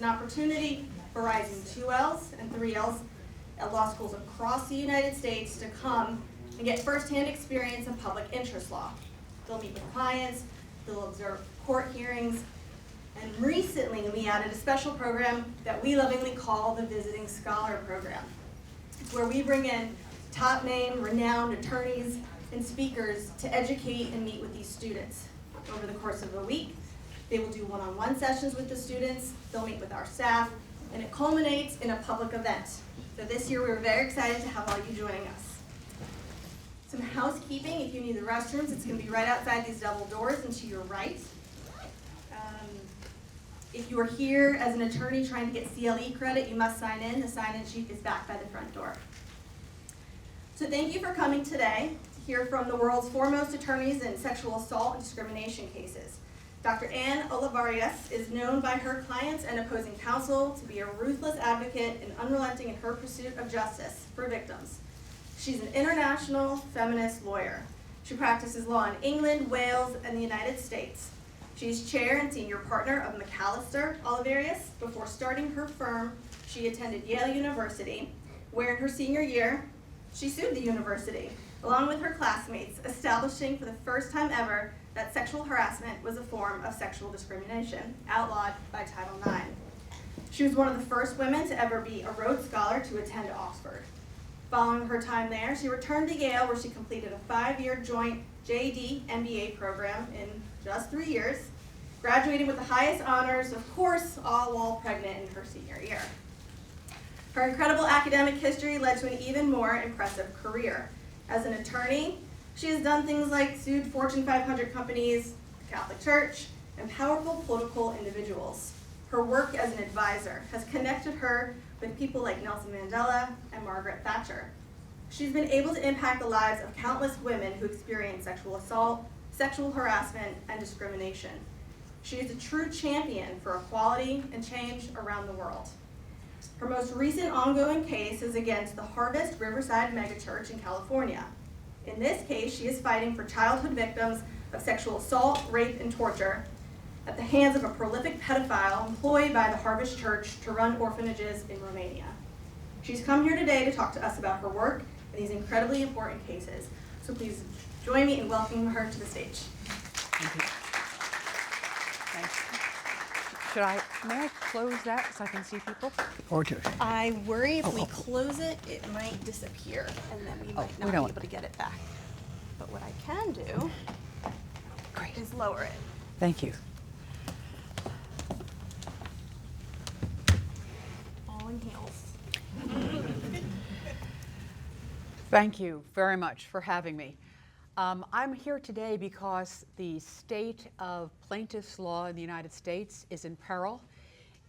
an opportunity for rising 2Ls and 3Ls at law schools across the United States to come and get firsthand experience in public interest law. They'll meet with clients, they'll observe court hearings, and recently we added a special program that we lovingly call the Visiting Scholar Program. It's where we bring in top name, renowned attorneys and speakers to educate and meet with these students. Over the course of a week, they will do one-on-one sessions with the students, they'll meet with our staff, and it culminates in a public event. So this year we were very excited to have all you joining us. Some housekeeping, if you need the restrooms, it's going to be right outside these double doors and to your right. If you are here as an attorney trying to get CLE credit, you must sign in. The sign-in sheet is back by the front door. So thank you for coming today to hear from the world's foremost attorneys in sexual assault and discrimination cases. Dr. Ann Olivarius is known by her clients and opposing counsel to be a ruthless advocate and unrelenting in her pursuit of justice for victims. She's an international feminist lawyer. She practices law in England, Wales, and the United States. She's chair and senior partner of McAllister Olivarius. Before starting her firm, she attended Yale University, where in her senior year, she sued the university, along with her classmates, establishing for the first time ever that sexual harassment was a form of sexual discrimination, outlawed by Title IX. She was one of the first women to ever be a Rhodes Scholar to attend Oxford. Following her time there, she returned to Yale, where she completed a 5-year joint JD MBA program in just 3 years, graduating with the highest honors, of course, all while pregnant in her senior year. Her incredible academic history led to an even more impressive career. As an attorney, she has done things like sued Fortune 500 companies, the Catholic Church, and powerful political individuals. Her work as an advisor has connected her with people like Nelson Mandela and Margaret Thatcher. She's been able to impact the lives of countless women who experience sexual assault, sexual harassment, and discrimination. She is a true champion for equality and change around the world. Her most recent ongoing case is against the Harvest Riverside megachurch in California. In this case, she is fighting for childhood victims of sexual assault, rape, and torture at the hands of a prolific pedophile employed by the Harvest Church to run orphanages in Romania. She's come here today to talk to us about her work in these incredibly important cases. So please join me in welcoming her to the stage. Thank you. Thanks. May I close that so I can see people? Okay. I worry if we close it, it might disappear, and then we might not be able to get it back. But what I can do is lower it. Thank you. All in heels. Thank you very much for having me. I'm here today because the state of plaintiff's law in the United States is in peril.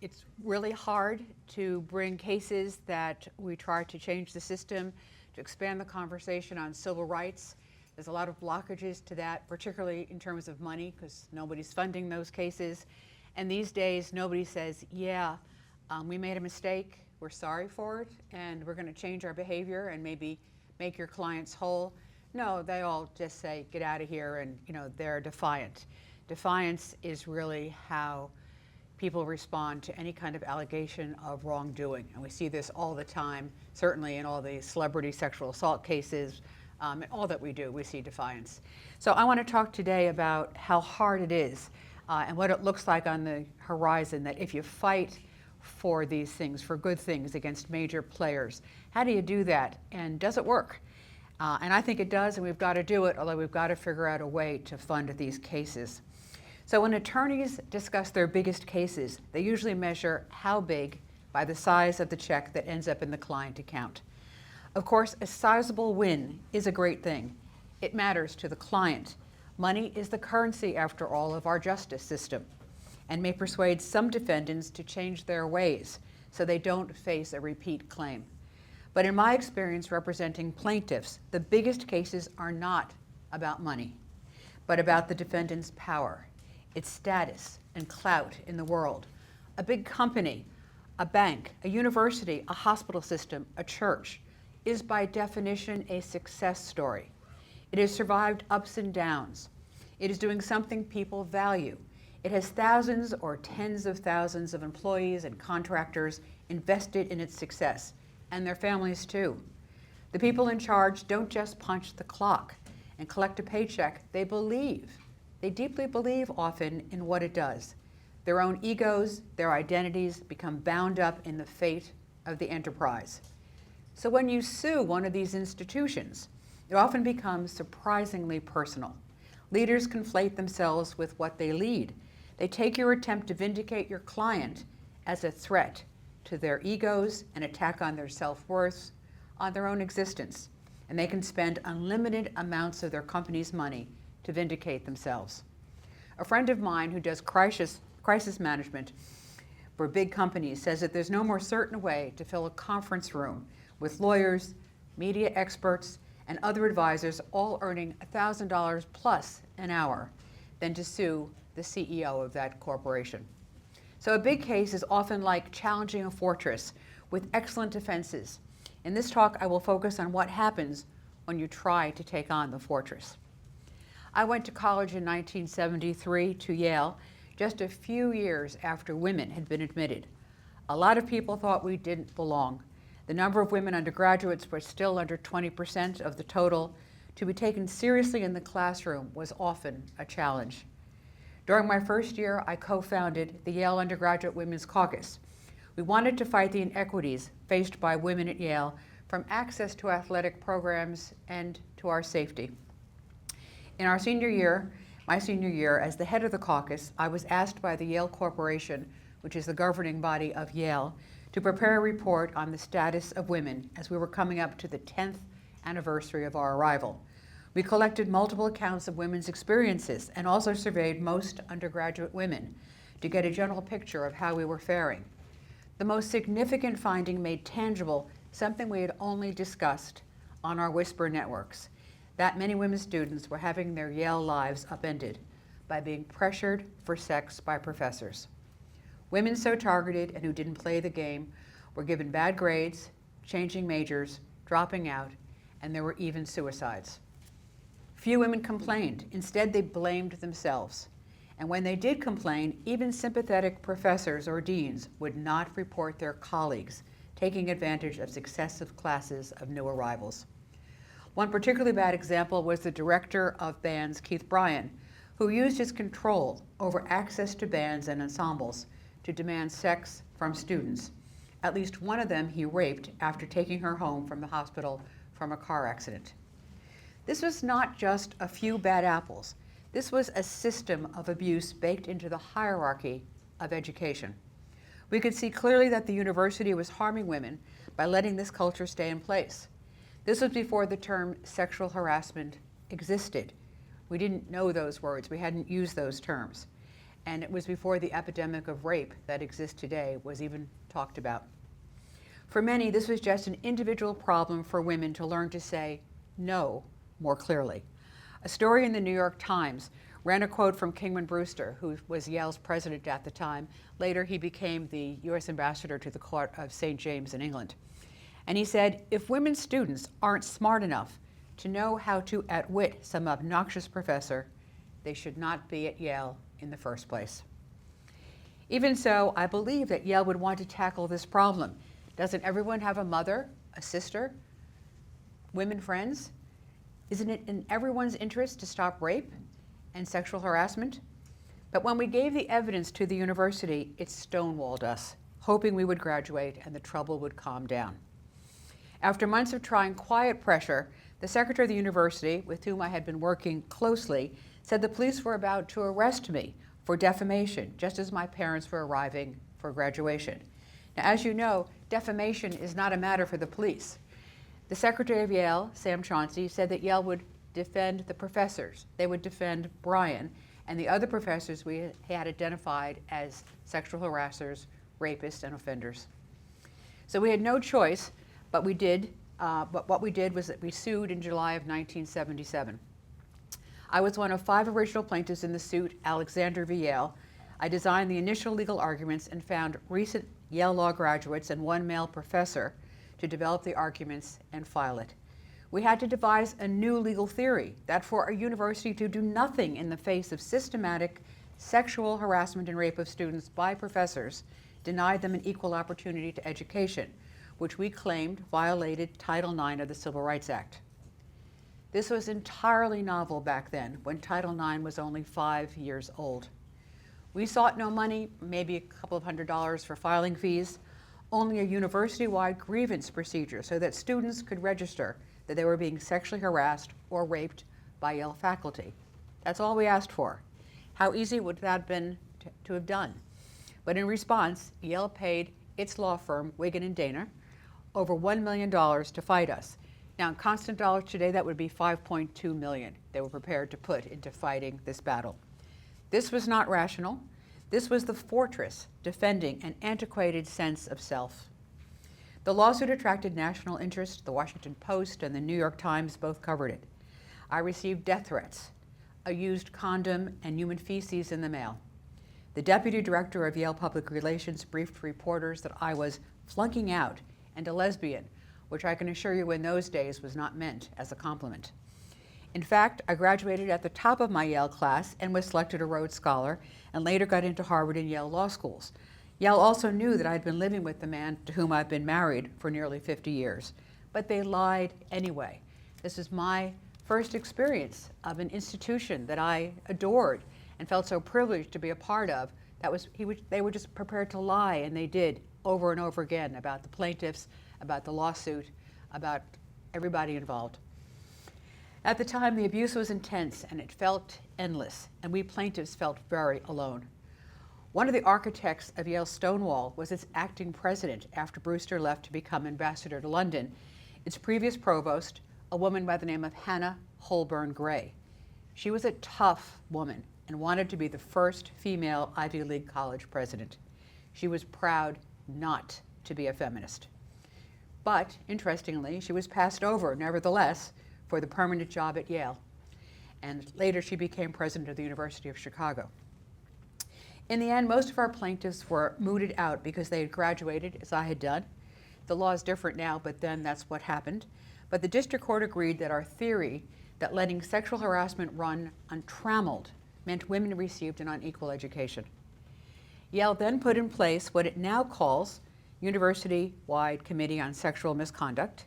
It's really hard to bring cases that we try to change the system, to expand the conversation on civil rights. There's a lot of blockages to that, particularly in terms of money, because nobody's funding those cases. And these days, nobody says, yeah, we made a mistake, we're sorry for it, and we're going to change our behavior and maybe make your clients whole. No, they all just say, get out of here, and they're defiant. Defiance is really how people respond to any kind of allegation of wrongdoing. And we see this all the time, certainly in all the celebrity sexual assault cases, and all that we do, we see defiance. So I want to talk today about how hard it is and what it looks like on the horizon, that if you fight for these things, for good things against major players, how do you do that, and does it work? And I think it does, and we've got to do it, although we've got to figure out a way to fund these cases. So when attorneys discuss their biggest cases, they usually measure how big by the size of the check that ends up in the client account. Of course, a sizable win is a great thing. It matters to the client. Money is the currency, after all, of our justice system, and may persuade some defendants to change their ways so they don't face a repeat claim. But in my experience representing plaintiffs, the biggest cases are not about money, but about the defendant's power, its status and clout in the world. A big company, a bank, a university, a hospital system, a church is by definition a success story. It has survived ups and downs. It is doing something people value. It has thousands or tens of thousands of employees and contractors invested in its success, and their families too. The people in charge don't just punch the clock and collect a paycheck. They deeply believe often in what it does. Their own egos, their identities become bound up in the fate of the enterprise. So when you sue one of these institutions, it often becomes surprisingly personal. Leaders conflate themselves with what they lead. They take your attempt to vindicate your client as a threat to their egos, an attack on their self-worth, on their own existence. And they can spend unlimited amounts of their company's money to vindicate themselves. A friend of mine who does crisis management for big companies says that there's no more certain way to fill a conference room with lawyers, media experts, and other advisors all earning $1,000 plus an hour than to sue the CEO of that corporation. So a big case is often like challenging a fortress with excellent defenses. In this talk, I will focus on what happens when you try to take on the fortress. I went to college in 1973 to Yale, just a few years after women had been admitted. A lot of people thought we didn't belong. The number of women undergraduates was still under 20% of the total. To be taken seriously in the classroom was often a challenge. During my first year, I co-founded the Yale Undergraduate Women's Caucus. We wanted to fight the inequities faced by women at Yale, from access to athletic programs and to our safety. In our my senior year, as the head of the caucus, I was asked by the Yale Corporation, which is the governing body of Yale, to prepare a report on the status of women as we were coming up to the 10th anniversary of our arrival. We collected multiple accounts of women's experiences and also surveyed most undergraduate women to get a general picture of how we were faring. The most significant finding made tangible something we had only discussed on our whisper networks, that many women students were having their Yale lives upended by being pressured for sex by professors. Women so targeted and who didn't play the game were given bad grades, changing majors, dropping out, and there were even suicides. Few women complained. Instead, they blamed themselves. And when they did complain, even sympathetic professors or deans would not report their colleagues taking advantage of successive classes of new arrivals. One particularly bad example was the director of bands, Keith Bryan, who used his control over access to bands and ensembles to demand sex from students. At least one of them he raped after taking her home from the hospital from a car accident. This was not just a few bad apples. This was a system of abuse baked into the hierarchy of education. We could see clearly that the university was harming women by letting this culture stay in place. This was before the term sexual harassment existed. We didn't know those words. We hadn't used those terms. And it was before the epidemic of rape that exists today was even talked about. For many, this was just an individual problem for women to learn to say no more clearly. A story in the New York Times ran a quote from Kingman Brewster, who was Yale's president at the time. Later, he became the U.S. ambassador to the court of St. James in England. And he said, if women students aren't smart enough to know how to outwit some obnoxious professor, they should not be at Yale in the first place. Even so, I believe that Yale would want to tackle this problem. Doesn't everyone have a mother, a sister, women friends? Isn't it in everyone's interest to stop rape and sexual harassment? But when we gave the evidence to the university, it stonewalled us, hoping we would graduate and the trouble would calm down. After months of trying quiet pressure, the secretary of the university, with whom I had been working closely, said the police were about to arrest me for defamation, just as my parents were arriving for graduation. Now, as you know, defamation is not a matter for the police. The secretary of Yale, Sam Chauncey, said that Yale would defend the professors. They would defend Bryan and the other professors we had identified as sexual harassers, rapists, and offenders. So we had no choice, but what we did was that we sued in July of 1977. I was one of 5 original plaintiffs in the suit, Alexander v. Yale. I designed the initial legal arguments and found recent Yale law graduates and 1 male professor to develop the arguments and file it. We had to devise a new legal theory that for a university to do nothing in the face of systematic sexual harassment and rape of students by professors denied them an equal opportunity to education, which we claimed violated Title IX of the Civil Rights Act. This was entirely novel back then, when Title IX was only 5 years old. We sought no money, maybe a couple of $100s for filing fees, only a university-wide grievance procedure so that students could register that they were being sexually harassed or raped by Yale faculty. That's all we asked for. How easy would that have been to have done? But in response, Yale paid its law firm, Wigan and Dana, over $1 million to fight us. Now, in constant dollars today, that would be $5.2 million they were prepared to put into fighting this battle. This was not rational. This was the fortress defending an antiquated sense of self. The lawsuit attracted national interest. The Washington Post and the New York Times both covered it. I received death threats, a used condom, and human feces in the mail. The deputy director of Yale Public Relations briefed reporters that I was flunking out and a lesbian, which I can assure you in those days was not meant as a compliment. In fact, I graduated at the top of my Yale class and was selected a Rhodes Scholar, and later got into Harvard and Yale law schools. Yale also knew that I'd been living with the man to whom I've been married for nearly 50 years, but they lied anyway. This is my first experience of an institution that I adored and felt so privileged to be a part of. They were just prepared to lie, and they did over and over again about the plaintiffs, about the lawsuit, about everybody involved. At the time, the abuse was intense and it felt endless, and we plaintiffs felt very alone. One of the architects of Yale's Stonewall was its acting president after Brewster left to become ambassador to London, its previous provost, a woman by the name of Hannah Holborn Gray. She was a tough woman and wanted to be the first female Ivy League college president. She was proud not to be a feminist. But, interestingly, she was passed over, nevertheless, for the permanent job at Yale. And later she became president of the University of Chicago. In the end, most of our plaintiffs were mooted out because they had graduated, as I had done. The law is different now, but then that's what happened. But the district court agreed that our theory that letting sexual harassment run untrammeled meant women received an unequal education. Yale then put in place what it now calls University-Wide Committee on Sexual Misconduct.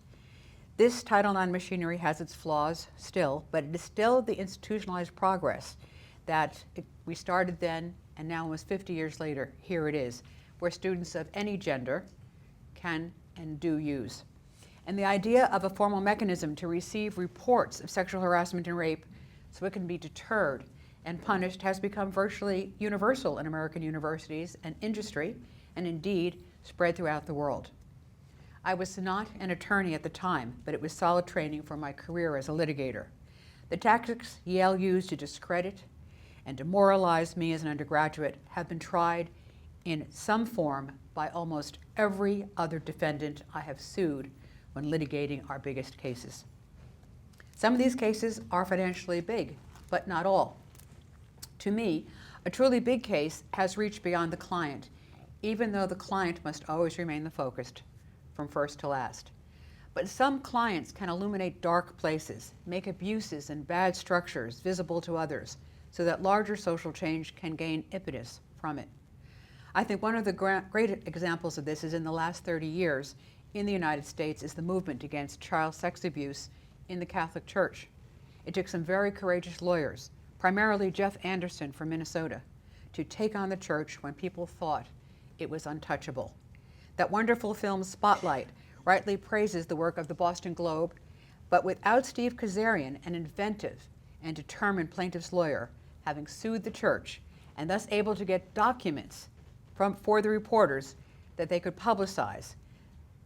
This Title IX machinery has its flaws still, but it is still the institutionalized progress that we started then, and now almost 50 years later, here it is, where students of any gender can and do use. And the idea of a formal mechanism to receive reports of sexual harassment and rape so it can be deterred and punished has become virtually universal in American universities and industry, and indeed spread throughout the world. I was not an attorney at the time, but it was solid training for my career as a litigator. The tactics Yale used to discredit and demoralize me as an undergraduate have been tried in some form by almost every other defendant I have sued when litigating our biggest cases. Some of these cases are financially big, but not all. To me, a truly big case has reached beyond the client, even though the client must always remain the focused from first to last. But some clients can illuminate dark places, make abuses and bad structures visible to others, so that larger social change can gain impetus from it. I think one of the great examples of this is in the last 30 years in the United States is the movement against child sex abuse in the Catholic Church. It took some very courageous lawyers, primarily Jeff Anderson from Minnesota, to take on the church when people thought it was untouchable. That wonderful film Spotlight rightly praises the work of the Boston Globe, but without Steve Kazarian, an inventive and determined plaintiff's lawyer, having sued the church and thus able to get documents for the reporters that they could publicize,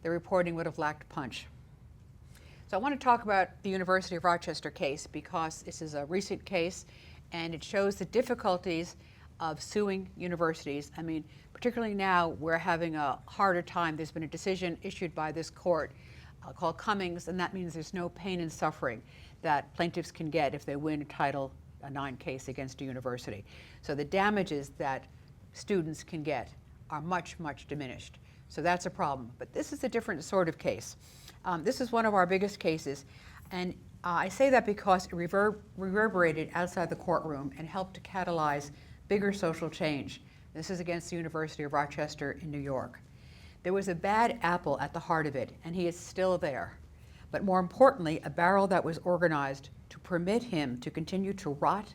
the reporting would have lacked punch. So I want to talk about the University of Rochester case because this is a recent case and it shows the difficulties of suing universities. I mean, particularly now we're having a harder time. There's been a decision issued by this court called Cummings, and that means there's no pain and suffering that plaintiffs can get if they win a Title IX case against a university. So the damages that students can get are much, much diminished. So that's a problem. But this is a different sort of case. This is one of our biggest cases, and I say that because it reverberated outside the courtroom and helped to catalyze bigger social change. This is against the University of Rochester in New York. There was a bad apple at the heart of it, and he is still there. But more importantly, a barrel that was organized to permit him to continue to rot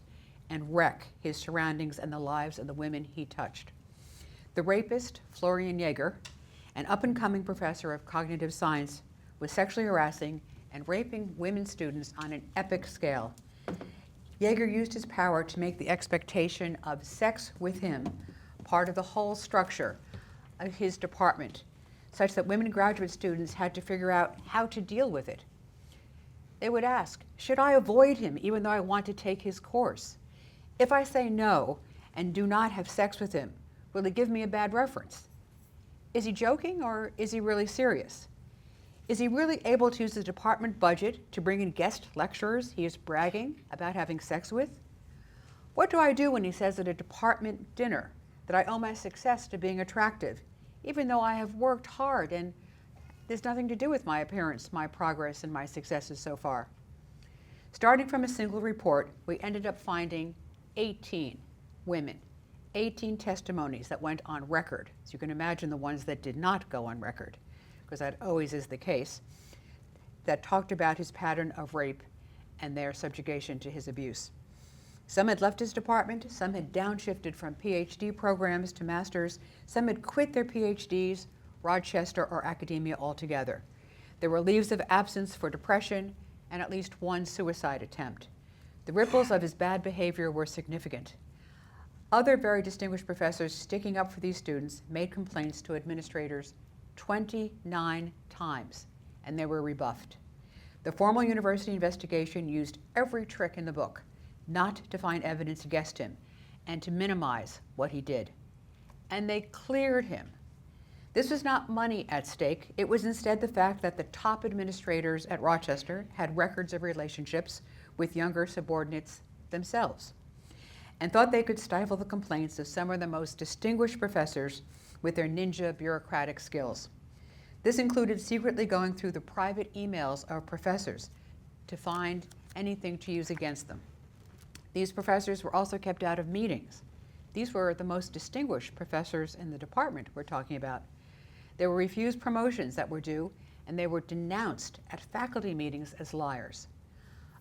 and wreck his surroundings and the lives of the women he touched. The rapist, Florian Jaeger, an up-and-coming professor of cognitive science, was sexually harassing and raping women students on an epic scale. Jaeger used his power to make the expectation of sex with him part of the whole structure of his department, such that women graduate students had to figure out how to deal with it. They would ask, should I avoid him even though I want to take his course? If I say no and do not have sex with him, will he give me a bad reference? Is he joking or is he really serious? Is he really able to use the department budget to bring in guest lecturers he is bragging about having sex with? What do I do when he says at a department dinner that I owe my success to being attractive, even though I have worked hard and there's nothing to do with my appearance, my progress, and my successes so far? Starting from a single report, we ended up finding 18 women, 18 testimonies that went on record. So you can imagine the ones that did not go on record, because that always is the case, that talked about his pattern of rape and their subjugation to his abuse. Some had left his department, some had downshifted from PhD programs to masters, some had quit their PhDs, Rochester, or academia altogether. There were leaves of absence for depression and at least one suicide attempt. The ripples of his bad behavior were significant. Other very distinguished professors sticking up for these students made complaints to administrators 29 times, and they were rebuffed. The formal university investigation used every trick in the book not to find evidence against him and to minimize what he did. And they cleared him. This was not money at stake. It was instead the fact that the top administrators at Rochester had records of relationships with younger subordinates themselves, and thought they could stifle the complaints of some of the most distinguished professors with their ninja bureaucratic skills. This included secretly going through the private emails of professors to find anything to use against them. These professors were also kept out of meetings. These were the most distinguished professors in the department we're talking about. They were refused promotions that were due, and they were denounced at faculty meetings as liars.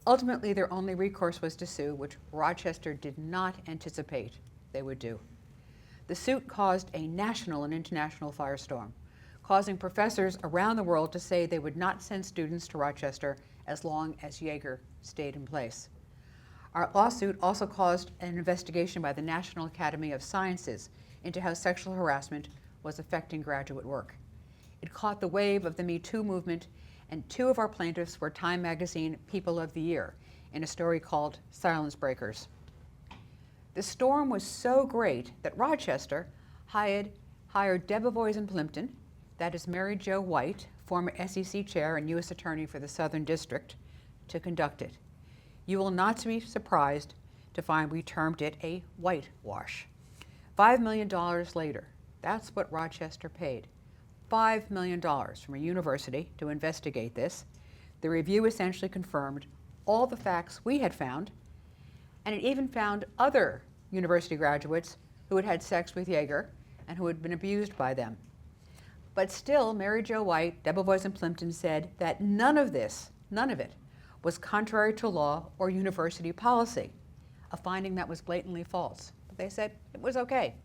Ultimately, their only recourse was to sue, which Rochester did not anticipate they would do. The suit caused a national and international firestorm, causing professors around the world to say they would not send students to Rochester as long as Jaeger stayed in place. Our lawsuit also caused an investigation by the National Academy of Sciences into how sexual harassment was affecting graduate work. It caught the wave of the Me Too movement, and two of our plaintiffs were Time Magazine People of the Year in a story called Silence Breakers. The storm was so great that Rochester hired Debevoise and Plimpton, that is Mary Jo White, former SEC chair and U.S. Attorney for the Southern District, to conduct it. You will not be surprised to find we termed it a whitewash. $5 million later, that's what Rochester paid. $5 million from a university to investigate this. The review essentially confirmed all the facts we had found, and it even found other university graduates who had had sex with Jaeger and who had been abused by them. But still, Mary Jo White, Debevoise and Plimpton said that none of it, was contrary to law or university policy, a finding that was blatantly false. But they said it was okay.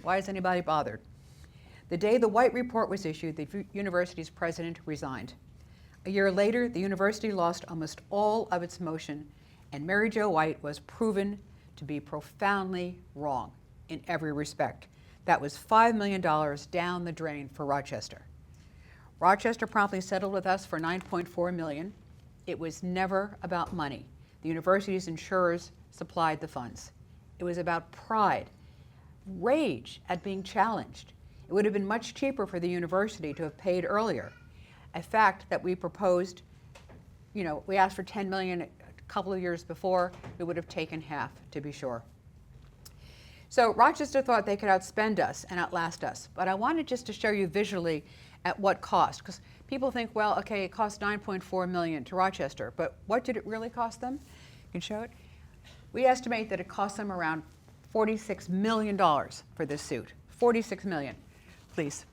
Why is anybody bothered? The day the White report was issued, the university's president resigned. A year later, the university lost almost all of its motion, and Mary Jo White was proven to be profoundly wrong in every respect. That was $5 million down the drain for Rochester. Rochester promptly settled with us for $9.4 million. It was never about money. The university's insurers supplied the funds. It was about pride, rage at being challenged. It would have been much cheaper for the university to have paid earlier. A fact that we proposed, we asked for $10 million a couple of years before. We would have taken half, to be sure. So Rochester thought they could outspend us and outlast us. But I wanted just to show you visually at what cost, because people think, well, okay, it cost $9.4 million to Rochester, but what did it really cost them? You can show it. We estimate that it cost them around $46 million for this suit. $46 million, please.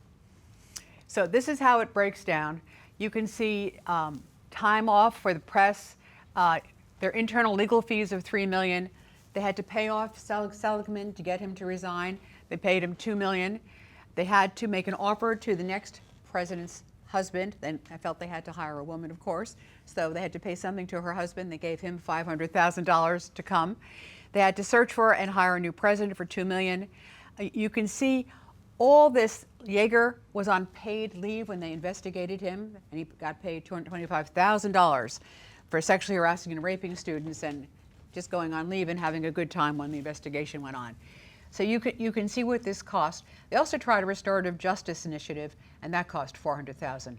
So this is how it breaks down. You can see time off for the press, their internal legal fees of $3 million. They had to pay off Seligman to get him to resign. They paid him $2 million. They had to make an offer to the next president's husband. Then I felt they had to hire a woman, of course. So they had to pay something to her husband. They gave him $500,000 to come. They had to search for and hire a new president for $2 million. You can see all this. Yeager was on paid leave when they investigated him, and he got paid $225,000 for sexually harassing and raping students and just going on leave and having a good time when the investigation went on. So you can see what this cost. They also tried a restorative justice initiative, and that cost $400,000.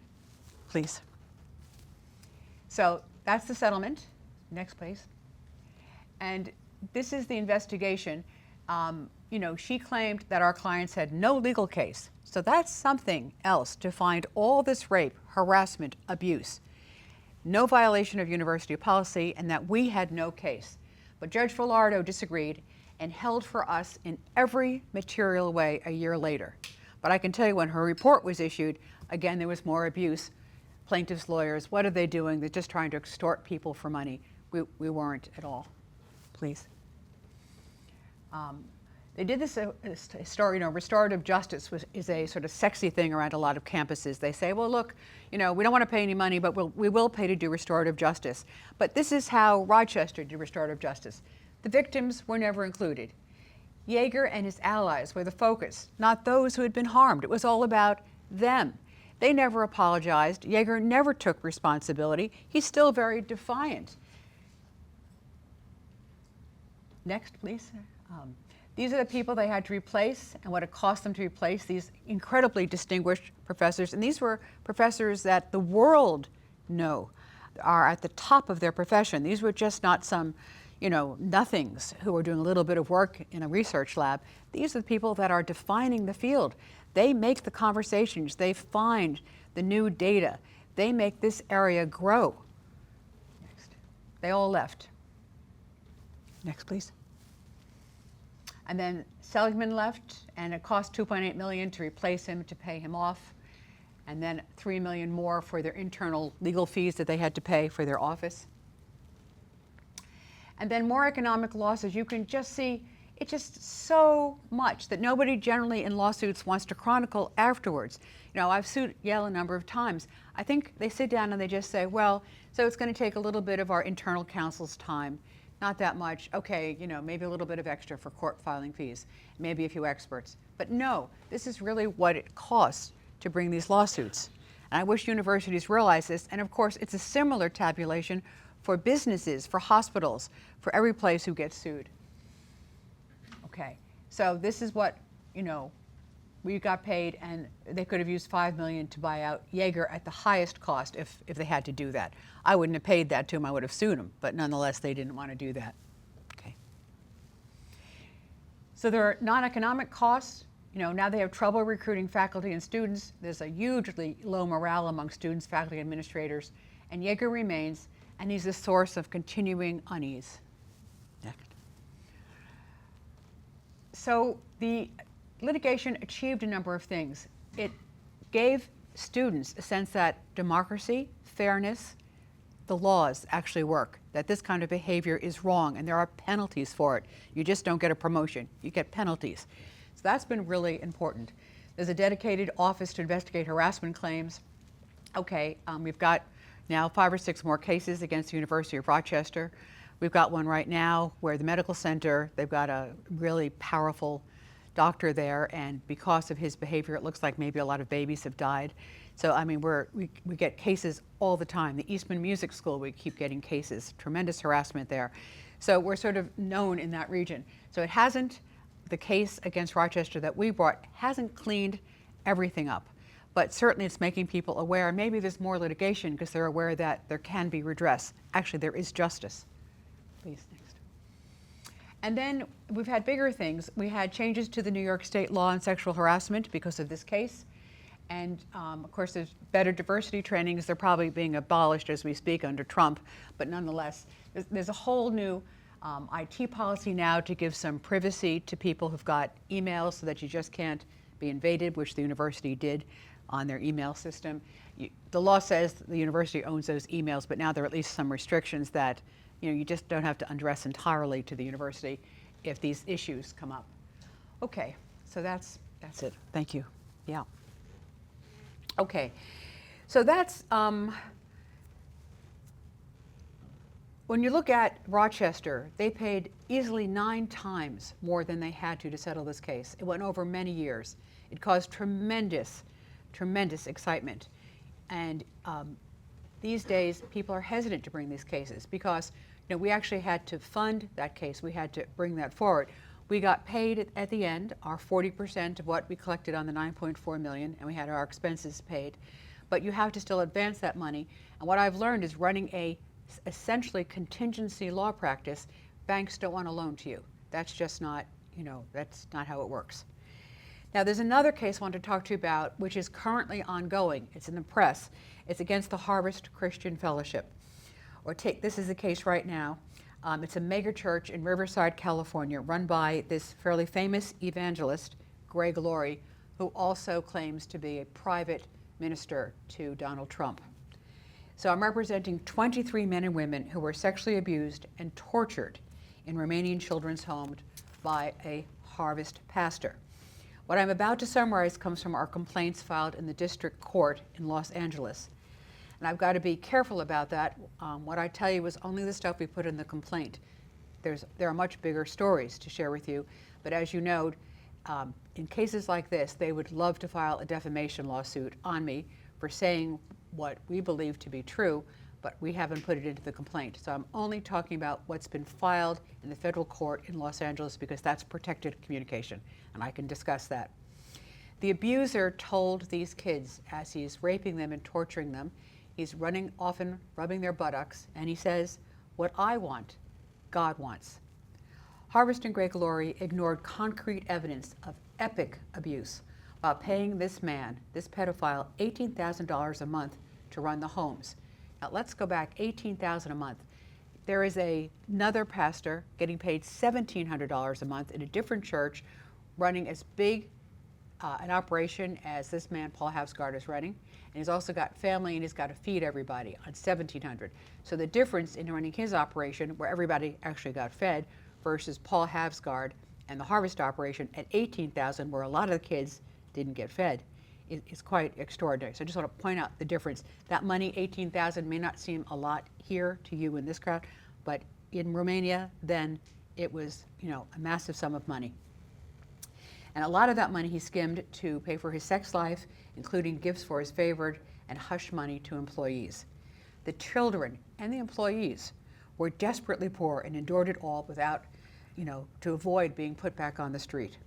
Please. So that's the settlement. Next, please. And this is the investigation. She claimed that our clients had no legal case. So that's something else to find all this rape, harassment, abuse, no violation of university policy, and that we had no case. But Judge Villardo disagreed and held for us in every material way a year later. But I can tell you when her report was issued, again, there was more abuse. Plaintiffs' lawyers, what are they doing? They're just trying to extort people for money. We weren't at all. Please. They did this story, restorative justice is a sort of sexy thing around a lot of campuses. They say, well, look, we don't want to pay any money, but we will pay to do restorative justice. But this is how Rochester did restorative justice. The victims were never included. Yeager and his allies were the focus, not those who had been harmed. It was all about them. They never apologized. Yeager never took responsibility. He's still very defiant. Next, please. These are the people they had to replace and what it cost them to replace these incredibly distinguished professors. And these were professors that the world know are at the top of their profession. These were just not some, nothings who were doing a little bit of work in a research lab. These are the people that are defining the field. They make the conversations. They find the new data. They make this area grow. Next. They all left. Next, please. And then Seligman left, and it cost $2.8 million to replace him, to pay him off, and then $3 million more for their internal legal fees that they had to pay for their office. And then more economic losses. You can just see it's just so much that nobody generally in lawsuits wants to chronicle afterwards. I've sued Yale a number of times. I think they sit down and they just say, well, so it's going to take a little bit of our internal counsel's time. Not that much. Okay, maybe a little bit of extra for court filing fees, maybe a few experts. But no, this is really what it costs to bring these lawsuits. And I wish universities realize this. And of course, it's a similar tabulation for businesses, for hospitals, for every place who gets sued. Okay, so this is what, we got paid, and they could have used $5 million to buy out Yeager at the highest cost if they had to do that. I wouldn't have paid that to him, I would have sued him, but nonetheless, they didn't want to do that. Okay. So there are non-economic costs. Now they have trouble recruiting faculty and students. There's a hugely low morale among students, faculty, administrators, and Yeager remains, and he's a source of continuing unease. Next. So the litigation achieved a number of things. It gave students a sense that democracy, fairness, the laws actually work, that this kind of behavior is wrong, and there are penalties for it. You just don't get a promotion, you get penalties. So that's been really important. There's a dedicated office to investigate harassment claims. Okay, we've got now 5 or 6 more cases against the University of Rochester. We've got one right now where the medical center, they've got a really powerful doctor there, and because of his behavior, it looks like maybe a lot of babies have died. So I mean, we get cases all the time. The Eastman Music School, we keep getting cases, tremendous harassment there. So we're sort of known in that region. So it hasn't, the case against Rochester that we brought hasn't cleaned everything up, but certainly it's making people aware. Maybe there's more litigation because they're aware that there can be redress. Actually, there is justice. Please, next. And then we've had bigger things. We had changes to the New York State law on sexual harassment because of this case. And of course, there's better diversity trainings. They're probably being abolished as we speak under Trump, but nonetheless, there's a whole new IT policy now to give some privacy to people who've got emails so that you just can't be invaded, which the university did on their email system. The law says the university owns those emails, but now there are at least some restrictions that you just don't have to undress entirely to the university if these issues come up. Okay, so that's it. Thank you. Yeah. Okay, so that's when you look at Rochester, they paid easily 9 times more than they had to settle this case. It went over many years. It caused tremendous excitement. And these days, people are hesitant to bring these cases because we actually had to fund that case. We had to bring that forward. We got paid at the end, our 40% of what we collected on the $9.4 million, and we had our expenses paid. But you have to still advance that money. And what I've learned is running a essentially contingency law practice, banks don't want to loan to you. That's just not, that's not how it works. Now there's another case I want to talk to you about, which is currently ongoing. It's in the press. It's against the Harvest Christian Fellowship. This is the case right now. It's a mega church in Riverside, California, run by this fairly famous evangelist, Greg Laurie, who also claims to be a private minister to Donald Trump. So I'm representing 23 men and women who were sexually abused and tortured in Romanian children's homes by a Harvest pastor. What I'm about to summarize comes from our complaints filed in the district court in Los Angeles. And I've got to be careful about that. What I tell you is only the stuff we put in the complaint. There are much bigger stories to share with you, but as you know, in cases like this, they would love to file a defamation lawsuit on me for saying what we believe to be true, but we haven't put it into the complaint. So I'm only talking about what's been filed in the federal court in Los Angeles because that's protected communication, and I can discuss that. The abuser told these kids as he's raping them and torturing them, he's often rubbing their buttocks, and he says, "What I want, God wants." Harvest and Greg Laurie ignored concrete evidence of epic abuse while paying this man, this pedophile, $18,000 a month to run the homes. Now let's go back, $18,000 a month. There is another pastor getting paid $1,700 a month in a different church, running as big an operation as this man, Paul Havsgaard, is running. And he's also got family and he's got to feed everybody on $1,700. So the difference in running his operation, where everybody actually got fed, versus Paul Havsgaard and the Harvest operation at $18,000, where a lot of the kids didn't get fed, is quite extraordinary. So I just want to point out the difference. That money, $18,000, may not seem a lot here to you in this crowd, but in Romania, then it was, a massive sum of money. And a lot of that money he skimmed to pay for his sex life, including gifts for his favorite and hush money to employees. The children and the employees were desperately poor and endured it all without, to avoid being put back on the street.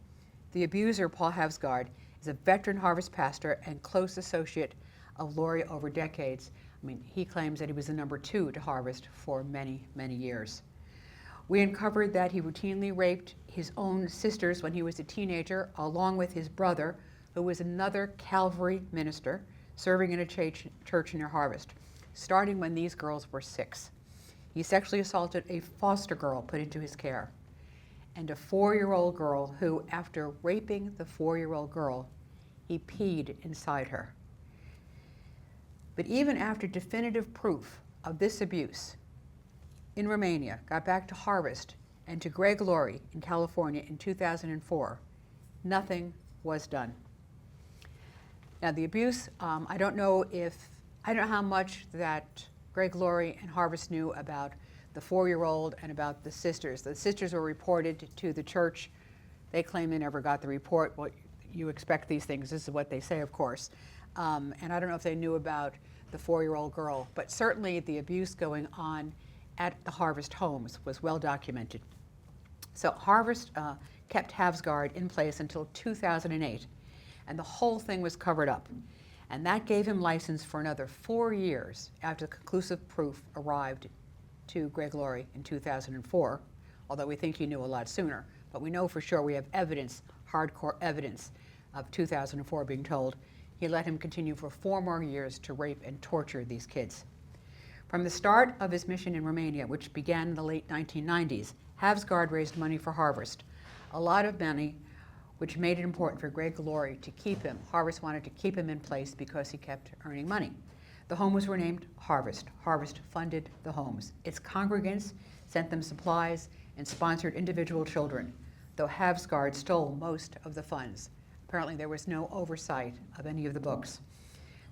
The abuser, Paul Havsgaard, is a veteran Harvest pastor and close associate of Laurie over decades. He claims that he was the number 2 to Harvest for many, many years. We uncovered that he routinely raped his own sisters when he was a teenager, along with his brother, who was another Calvary minister serving in a church near Harvest, starting when these girls were 6. He sexually assaulted a foster girl put into his care, and a 4-year-old girl who, after raping the 4-year-old girl, he peed inside her. But even after definitive proof of this abuse in Romania got back to Harvest and to Greg Laurie in California in 2004, nothing was done. Now the abuse, I don't know how much that Greg Laurie and Harvest knew about the 4-year-old and about the sisters. The sisters were reported to the church. They claim they never got the report. Well, you expect these things. This is what they say, of course. And I don't know if they knew about the 4-year-old girl, but certainly the abuse going on at the Harvest homes was well documented. So Harvest kept Havsgaard in place until 2008, and the whole thing was covered up. And that gave him license for another 4 years after conclusive proof arrived to Greg Laurie in 2004, although we think he knew a lot sooner. But we know for sure we have evidence, hardcore evidence, of 2004 being told. He let him continue for 4 more years to rape and torture these kids. From the start of his mission in Romania, which began in the late 1990s, Havsgaard raised money for Harvest, a lot of money, which made it important for Greg Glory to keep him. Harvest wanted to keep him in place because he kept earning money. The homes were named Harvest. Harvest funded the homes. Its congregants sent them supplies and sponsored individual children, though Havsgaard stole most of the funds. Apparently there was no oversight of any of the books.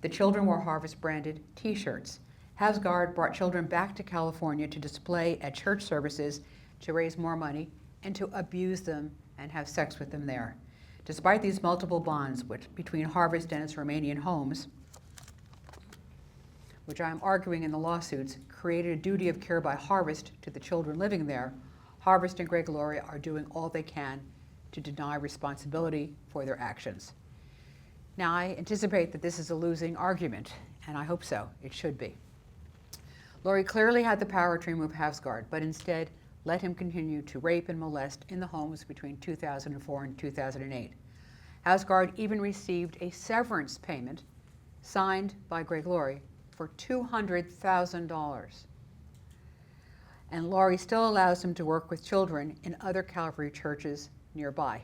The children wore Harvest-branded T-shirts. Havsgaard brought children back to California to display at church services to raise more money and to abuse them and have sex with them there. Despite these multiple bonds between Harvest and its Romanian homes, which I'm arguing in the lawsuits, created a duty of care by Harvest to the children living there, Harvest and Greg Glory are doing all they can to deny responsibility for their actions. Now, I anticipate that this is a losing argument, and I hope so. It should be. Glory clearly had the power to remove Havsgaard, but instead let him continue to rape and molest in the homes between 2004 and 2008. Havsgaard even received a severance payment signed by Greg Glory for $200,000. And Laurie still allows him to work with children in other Calvary churches nearby.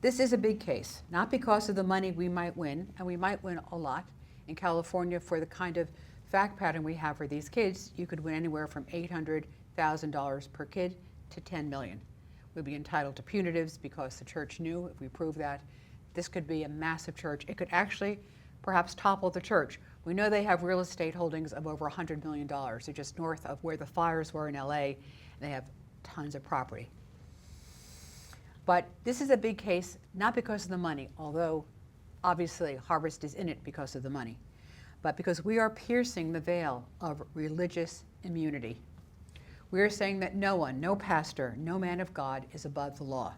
This is a big case, not because of the money we might win, and we might win a lot. In California, for the kind of fact pattern we have for these kids, you could win anywhere from $800,000 per kid to $10 million. We'd be entitled to punitives because the church knew, if we prove that, this could be a massive church. It could actually perhaps topple the church. We know they have real estate holdings of over $100 million. They're just north of where the fires were in LA, and they have tons of property. But this is a big case, not because of the money, although obviously Harvest is in it because of the money, but because we are piercing the veil of religious immunity. We are saying that no one, no pastor, no man of God is above the law.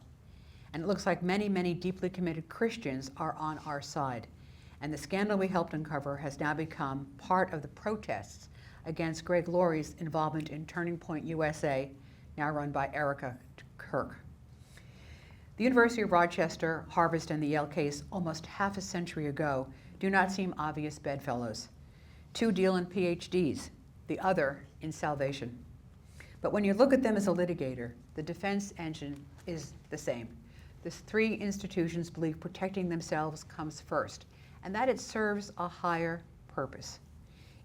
And it looks like many, many deeply committed Christians are on our side. And the scandal we helped uncover has now become part of the protests against Greg Glory's involvement in Turning Point USA, now run by Erica Kirk. The University of Rochester, Harvest, and the Yale case almost half a century ago do not seem obvious bedfellows. Two deal in PhDs, the other in salvation. But when you look at them as a litigator, the defense engine is the same. The three institutions believe protecting themselves comes first, and that it serves a higher purpose.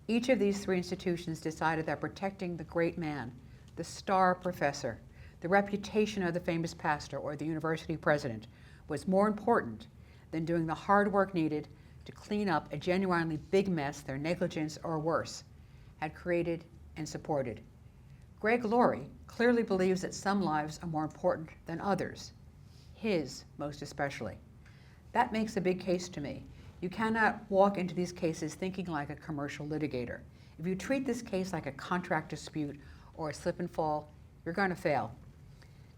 Each of these three institutions decided that protecting the great man, the star professor, the reputation of the famous pastor or the university president was more important than doing the hard work needed to clean up a genuinely big mess their negligence or worse had created and supported. Greg Glory clearly believes that some lives are more important than others, his most especially. That makes a big case to me. You cannot walk into these cases thinking like a commercial litigator. If you treat this case like a contract dispute or a slip and fall, you're going to fail.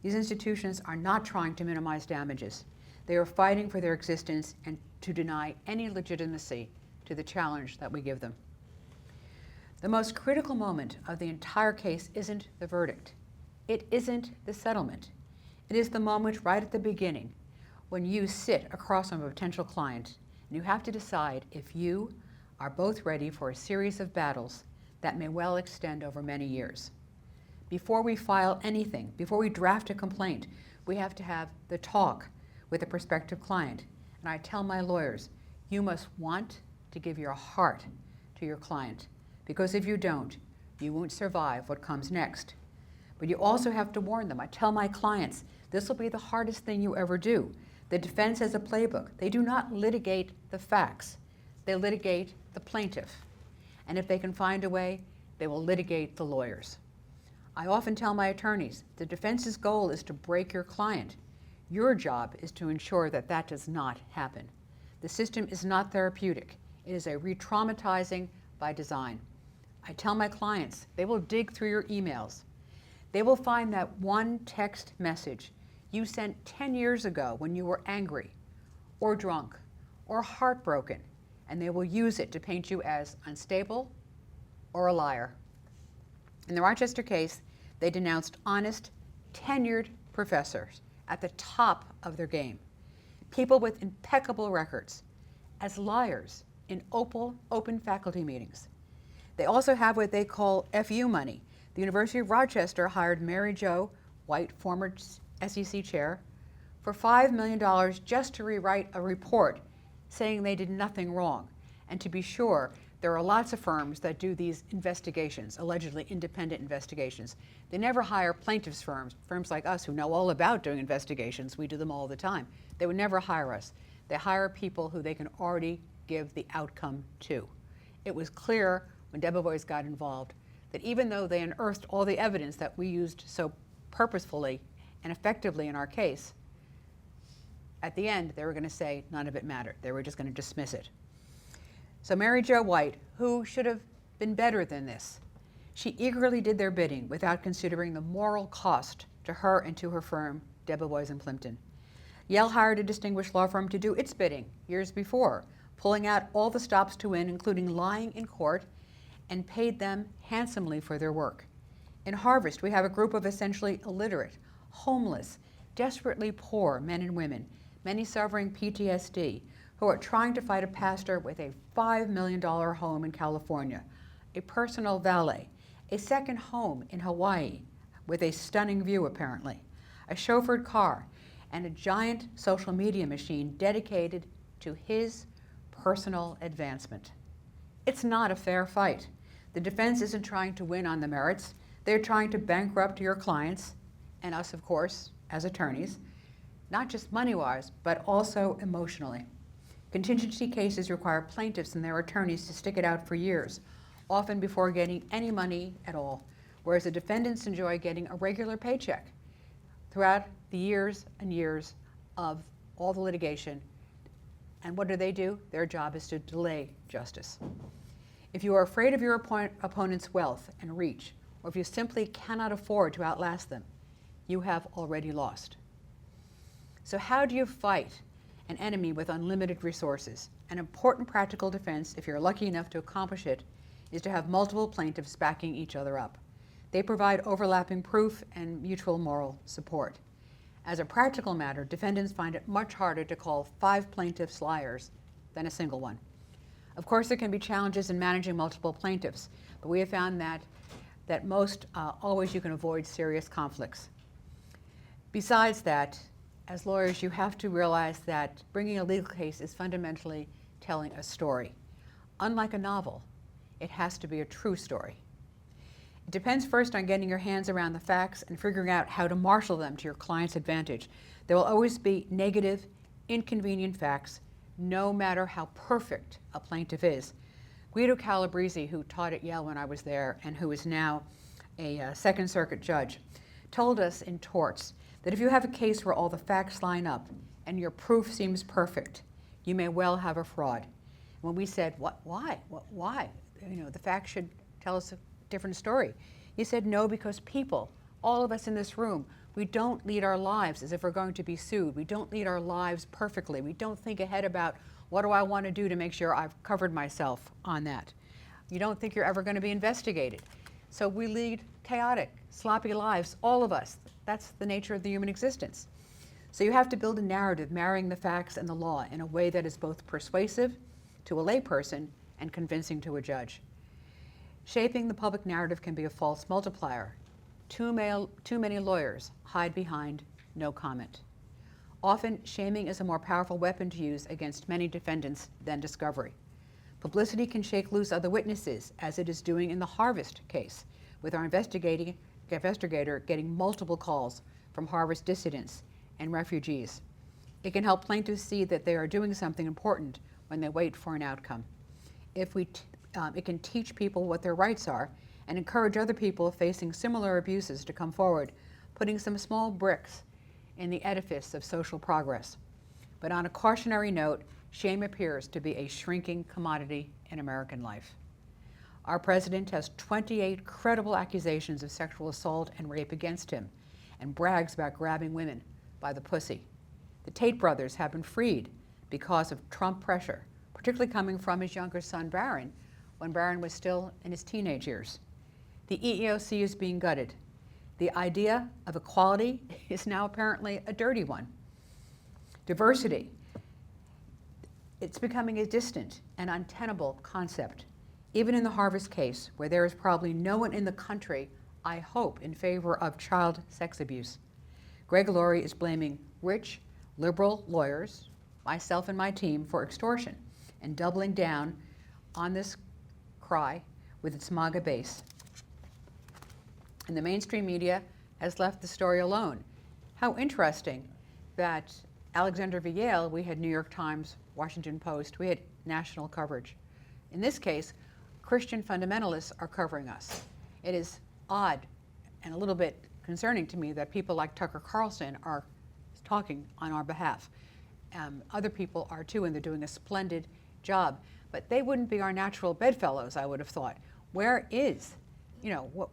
These institutions are not trying to minimize damages. They are fighting for their existence and to deny any legitimacy to the challenge that we give them. The most critical moment of the entire case isn't the verdict. It isn't the settlement. It is the moment right at the beginning when you sit across from a potential client and you have to decide if you are both ready for a series of battles that may well extend over many years. Before we file anything, before we draft a complaint, we have to have the talk with a prospective client. And I tell my lawyers, you must want to give your heart to your client, because if you don't, you won't survive what comes next. But you also have to warn them. I tell my clients, this will be the hardest thing you ever do. The defense has a playbook. They do not litigate the facts. They litigate the plaintiff. And if they can find a way, they will litigate the lawyers. I often tell my attorneys, the defense's goal is to break your client. Your job is to ensure that that does not happen. The system is not therapeutic. It is a re-traumatizing by design. I tell my clients, they will dig through your emails. They will find that one text message you sent 10 years ago when you were angry or drunk or heartbroken, and they will use it to paint you as unstable or a liar. In the Rochester case, they denounced honest, tenured professors at the top of their game, people with impeccable records, as liars in open faculty meetings. They also have what they call FU money. The University of Rochester hired Mary Jo White, former SEC chair, for $5 million just to rewrite a report saying they did nothing wrong. And to be sure, there are lots of firms that do these investigations, allegedly independent investigations. They never hire plaintiffs' firms like us who know all about doing investigations. We do them all the time. They would never hire us. They hire people who they can already give the outcome to. It was clear when Debevoise got involved that even though they unearthed all the evidence that we used so purposefully and effectively in our case, at the end they were going to say none of it mattered. They were just going to dismiss it. So Mary Jo White, who should have been better than this, she eagerly did their bidding without considering the moral cost to her and to her firm, Debevoise and Plimpton. Yale hired a distinguished law firm to do its bidding years before, pulling out all the stops to win, including lying in court, and paid them handsomely for their work. In Harvest, we have a group of essentially illiterate, homeless, desperately poor men and women, many suffering PTSD, who are trying to fight a pastor with a $5 million home in California, a personal valet, a second home in Hawaii with a stunning view apparently, a chauffeured car, and a giant social media machine dedicated to his personal advancement. It's not a fair fight. The defense isn't trying to win on the merits. They're trying to bankrupt your clients, and us, of course, as attorneys, not just money-wise, but also emotionally. Contingency cases require plaintiffs and their attorneys to stick it out for years, often before getting any money at all, whereas the defendants enjoy getting a regular paycheck throughout the years and years of all the litigation. And what do? Their job is to delay justice. If you are afraid of your opponent's wealth and reach, or if you simply cannot afford to outlast them, you have already lost. So how do you fight an enemy with unlimited resources? An important practical defense, if you're lucky enough to accomplish it, is to have multiple plaintiffs backing each other up. They provide overlapping proof and mutual moral support. As a practical matter, defendants find it much harder to call 5 plaintiffs liars than a single one. Of course, there can be challenges in managing multiple plaintiffs, but we have found that most always you can avoid serious conflicts. Besides that, as lawyers, you have to realize that bringing a legal case is fundamentally telling a story. Unlike a novel, it has to be a true story. It depends first on getting your hands around the facts and figuring out how to marshal them to your client's advantage. There will always be negative, inconvenient facts, no matter how perfect a plaintiff is. Guido Calabrese, who taught at Yale when I was there and who is now a Second Circuit judge, told us in torts that if you have a case where all the facts line up and your proof seems perfect, you may well have a fraud. When we said, why? The facts should tell us a different story. He said, no, because people, all of us in this room, we don't lead our lives as if we're going to be sued. We don't lead our lives perfectly. We don't think ahead about what do I want to do to make sure I've covered myself on that. You don't think you're ever going to be investigated. So we lead chaotic, sloppy lives, all of us. That's the nature of the human existence. So you have to build a narrative marrying the facts and the law in a way that is both persuasive to a layperson and convincing to a judge. Shaping the public narrative can be a false multiplier. Too many lawyers hide behind no comment. Often, shaming is a more powerful weapon to use against many defendants than discovery. Publicity can shake loose other witnesses, as it is doing in the Harvest case, with our investigator getting multiple calls from Harvest dissidents and refugees. It can help plaintiffs see that they are doing something important when they wait for an outcome. It can teach people what their rights are and encourage other people facing similar abuses to come forward, putting some small bricks in the edifice of social progress. But on a cautionary note, shame appears to be a shrinking commodity in American life. Our president has 28 credible accusations of sexual assault and rape against him and brags about grabbing women by the pussy. The Tate brothers have been freed because of Trump pressure, particularly coming from his younger son, Barron, when Barron was still in his teenage years. The EEOC is being gutted. The idea of equality is now apparently a dirty one. Diversity, it's becoming a distant and untenable concept. Even in the Harvest case, where there is probably no one in the country, I hope, in favor of child sex abuse, Greg Laurie is blaming rich, liberal lawyers, myself and my team, for extortion and doubling down on this cry with its MAGA base. And the mainstream media has left the story alone. How interesting that Alexander v. Yale, we had New York Times, Washington Post, we had national coverage. In this case, Christian fundamentalists are covering us. It is odd and a little bit concerning to me that people like Tucker Carlson are talking on our behalf. Other people are too, and they're doing a splendid job. But they wouldn't be our natural bedfellows, I would have thought. Where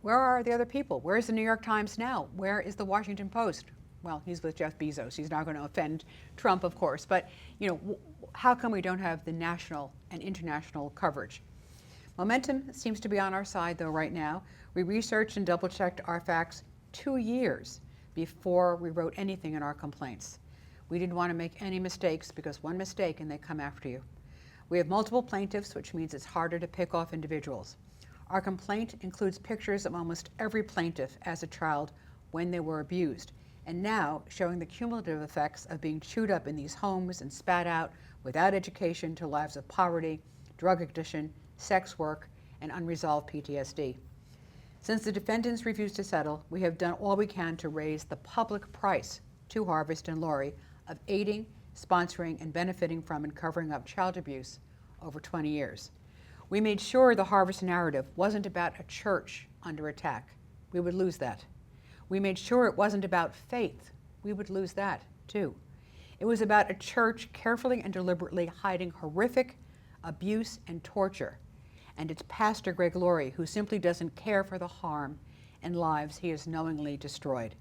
are the other people? Where is the New York Times now? Where is the Washington Post? Well, he's with Jeff Bezos. He's not going to offend Trump, of course. But how come we don't have the national and international coverage? Momentum seems to be on our side, though, right now. We researched and double-checked our facts 2 years before we wrote anything in our complaints. We didn't want to make any mistakes, because one mistake and they come after you. We have multiple plaintiffs, which means it's harder to pick off individuals. Our complaint includes pictures of almost every plaintiff as a child when they were abused, and now showing the cumulative effects of being chewed up in these homes and spat out without education to lives of poverty, drug addiction, sex work, and unresolved PTSD. Since the defendants refused to settle, we have done all we can to raise the public price to Harvest and Laurie of aiding, sponsoring, and benefiting from and covering up child abuse over 20 years. We made sure the Harvest narrative wasn't about a church under attack. We would lose that. We made sure it wasn't about faith. We would lose that, too. It was about a church carefully and deliberately hiding horrific abuse and torture, and its pastor, Greg Laurie, who simply doesn't care for the harm and lives he has knowingly destroyed.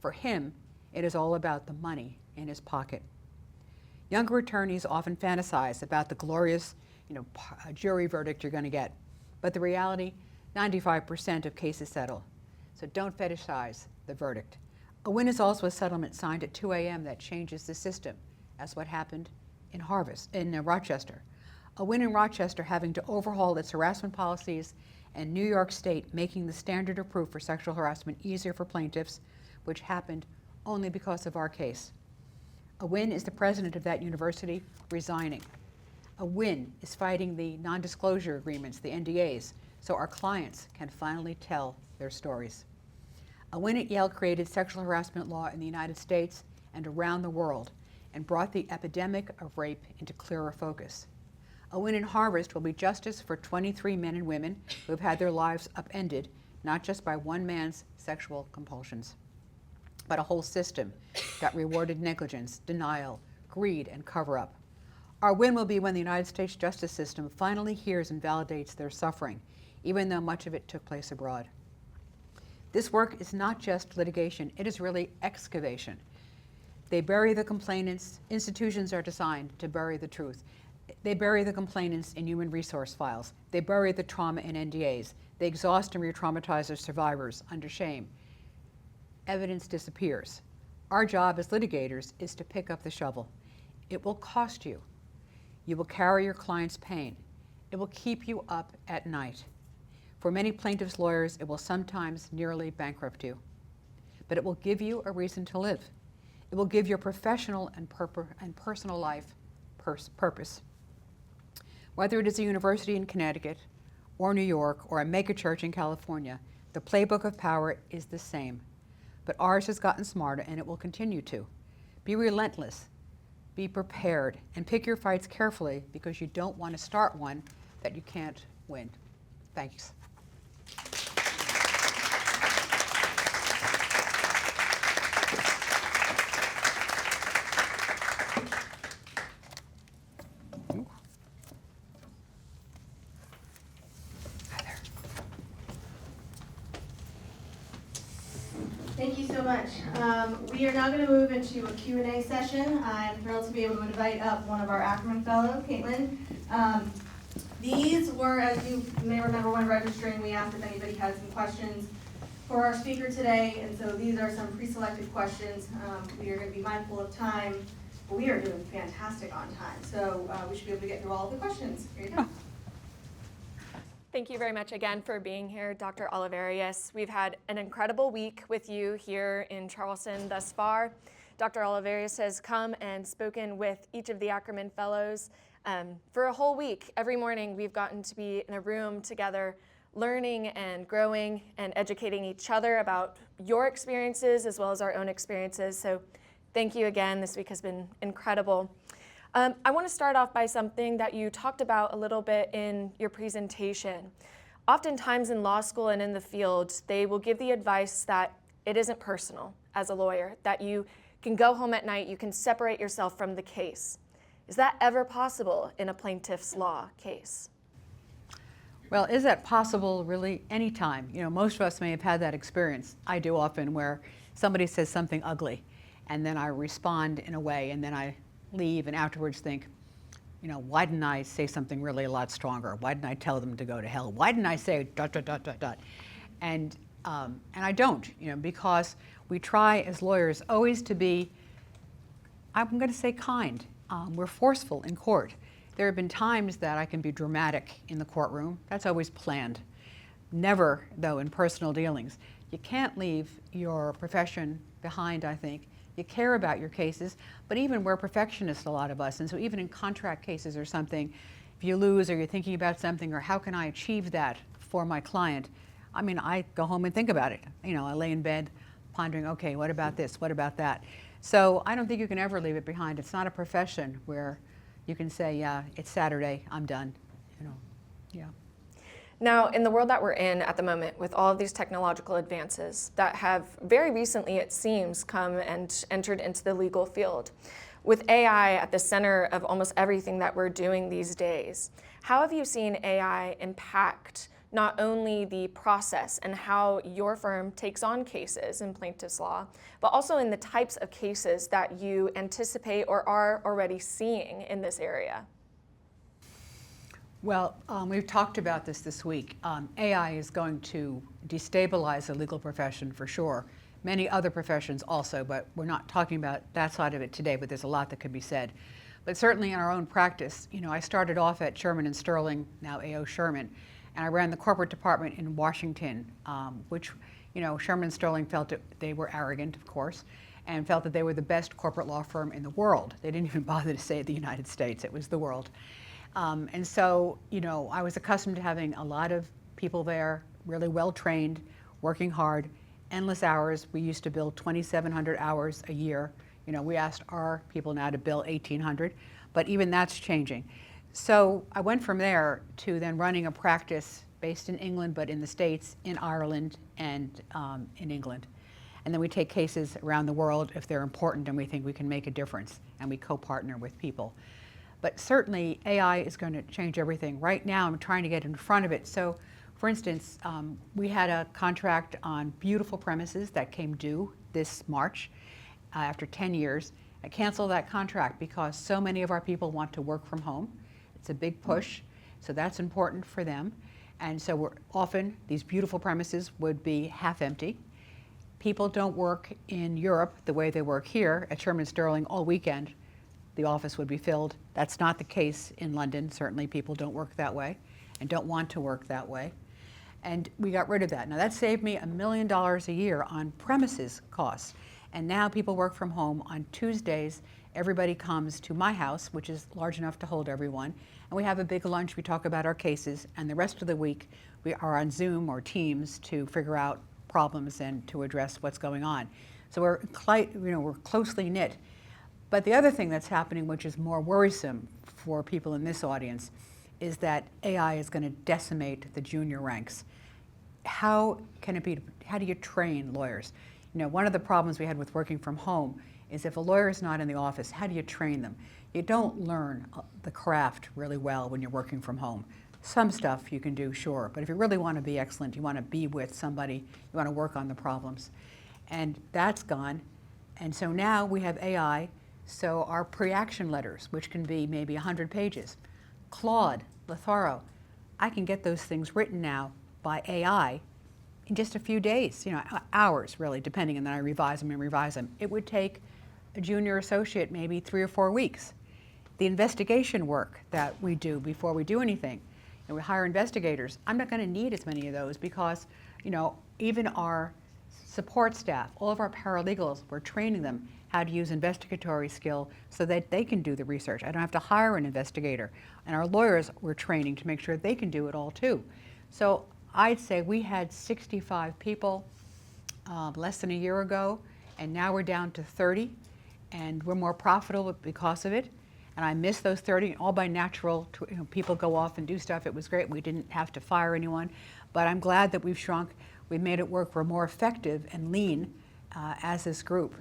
For him, it is all about the money in his pocket. Younger attorneys often fantasize about the glorious, jury verdict you're going to get. But the reality, 95% of cases settle. So don't fetishize the verdict. A win is also a settlement signed at 2 a.m. that changes the system, as what happened in Rochester. A win in Rochester having to overhaul its harassment policies, and New York State making the standard of proof for sexual harassment easier for plaintiffs, which happened only because of our case. A win is the president of that university resigning. A win is fighting the non-disclosure agreements, the NDAs, so our clients can finally tell their stories. A win at Yale created sexual harassment law in the United States and around the world and brought the epidemic of rape into clearer focus. A win in Harvest will be justice for 23 men and women who have had their lives upended, not just by one man's sexual compulsions, but a whole system that rewarded negligence, denial, greed, and cover-up. Our win will be when the United States justice system finally hears and validates their suffering, even though much of it took place abroad. This work is not just litigation, it is really excavation. They bury the complainants. Institutions are designed to bury the truth. They bury the complainants in human resource files. They bury the trauma in NDAs. They exhaust and re-traumatize their survivors under shame. Evidence disappears. Our job as litigators is to pick up the shovel. It will cost you. You will carry your client's pain. It will keep you up at night. For many plaintiffs' lawyers, it will sometimes nearly bankrupt you. But it will give you a reason to live. It will give your professional and personal life purpose. Whether it is a university in Connecticut or New York or a megachurch in California, the playbook of power is the same. But ours has gotten smarter, and it will continue to. Be relentless, be prepared, and pick your fights carefully, because you don't want to start one that you can't win. Thanks. Thank you so much. We are now going to move into a Q&A session. I'm thrilled to be able to invite up one of our Ackerman fellows, Caitlin. These were, as you may remember when registering, we asked if anybody had some questions for our speaker today, and so these are some pre-selected questions. We are going to be mindful of time, but we are doing fantastic on time, so we should be able to get through all of the questions. Here you go. Thank you very much again for being here, Dr. Olivarius. We've had an incredible week with you here in Charleston thus far. Dr. Olivarius has come and spoken with each of the Ackerman Fellows for a whole week. Every morning we've gotten to be in a room together, learning and growing and educating each other about your experiences as well as our own experiences. So thank you again. This week has been incredible. I want to start off by something that you talked about a little bit in your presentation. Oftentimes in law school and in the field, they will give the advice that it isn't personal as a lawyer, that you can go home at night, you can separate yourself from the case. Is that ever possible in a plaintiff's law case? Well, is that possible really anytime? You know, most of us may have had that experience. I do often, where somebody says something ugly and then I respond in a way and then I leave and afterwards think, you know, why didn't I say something really a lot stronger? Why didn't I tell them to go to hell? Why didn't I say ... And I don't, you know, because we try as lawyers always to be, I'm going to say kind. We're forceful in court. There have been times that I can be dramatic in the courtroom. That's always planned. Never, though, in personal dealings. You can't leave your profession behind, I think. You care about your cases, but even we're perfectionists, a lot of us, and so even in contract cases or something, if you lose or you're thinking about something or how can I achieve that for my client, I mean, I go home and think about it. You know, I lay in bed pondering, okay, what about this, what about that? So I don't think you can ever leave it behind. It's not a profession where you can say, yeah, it's Saturday, I'm done, you know, yeah. Now, in the world that we're in at the moment, with all of these technological advances that have very recently, it seems, come and entered into the legal field, with AI at the center of almost everything that we're doing these days, how have you seen AI impact not only the process and how your firm takes on cases in plaintiff's law, but also in the types of cases that you anticipate or are already seeing in this area? Well, we've talked about this week. AI is going to destabilize the legal profession for sure. Many other professions also, but we're not talking about that side of it today, but there's a lot that could be said. But certainly in our own practice, you know, I started off at Sherman and Sterling, now A.O. Sherman, and I ran the corporate department in Washington, which, you know, Sherman and Sterling felt that they were arrogant, of course, and felt that they were the best corporate law firm in the world. They didn't even bother to say the United States, it was the world. And so, you know, I was accustomed to having a lot of people there, really well trained, working hard, endless hours. We used to bill 2,700 hours a year. You know, we asked our people now to bill 1,800, but even that's changing. So I went from there to then running a practice based in England, but in the States, in Ireland, and in England. And then we take cases around the world if they're important and we think we can make a difference, and we co-partner with people. But certainly AI is going to change everything. Right now I'm trying to get in front of it. So for instance, we had a contract on beautiful premises that came due this March after 10 years. I canceled that contract because so many of our people want to work from home. It's a big push, so that's important for them. And so often these beautiful premises would be half empty. People don't work in Europe the way they work here at Sherman Sterling all weekend. The office would be filled. That's not the case in London. Certainly people don't work that way and don't want to work that way. And we got rid of that. Now that saved me $1 million a year on premises costs. And now people work from home on Tuesdays. Everybody comes to my house, which is large enough to hold everyone. And we have a big lunch. We talk about our cases. And the rest of the week, we are on Zoom or Teams to figure out problems and to address what's going on. So we're closely knit. But the other thing that's happening, which is more worrisome for people in this audience, is that AI is going to decimate the junior ranks. How can it be? How do you train lawyers? You know, one of the problems we had with working from home is if a lawyer is not in the office, how do you train them? You don't learn the craft really well when you're working from home. Some stuff you can do, sure, but if you really want to be excellent, you want to be with somebody, you want to work on the problems. And that's gone. And so now we have AI. So our pre-action letters, which can be maybe 100 pages, Claude, Litharo, I can get those things written now by AI in just a few days, you know, hours really, depending, and then I revise them and revise them. It would take a junior associate maybe 3 or 4 weeks. The investigation work that we do before we do anything, and we hire investigators. I'm not going to need as many of those because, even our support staff, all of our paralegals, we're training them how to use investigatory skill so that they can do the research. I don't have to hire an investigator. And our lawyers, we're training to make sure they can do it all too. So I'd say we had 65 people less than a year ago, and now we're down to 30, and we're more profitable because of it. And I miss those 30, all by natural, people go off and do stuff. It was great. We didn't have to fire anyone, but I'm glad that we've shrunk. We've made it work. We're more effective and lean as this group.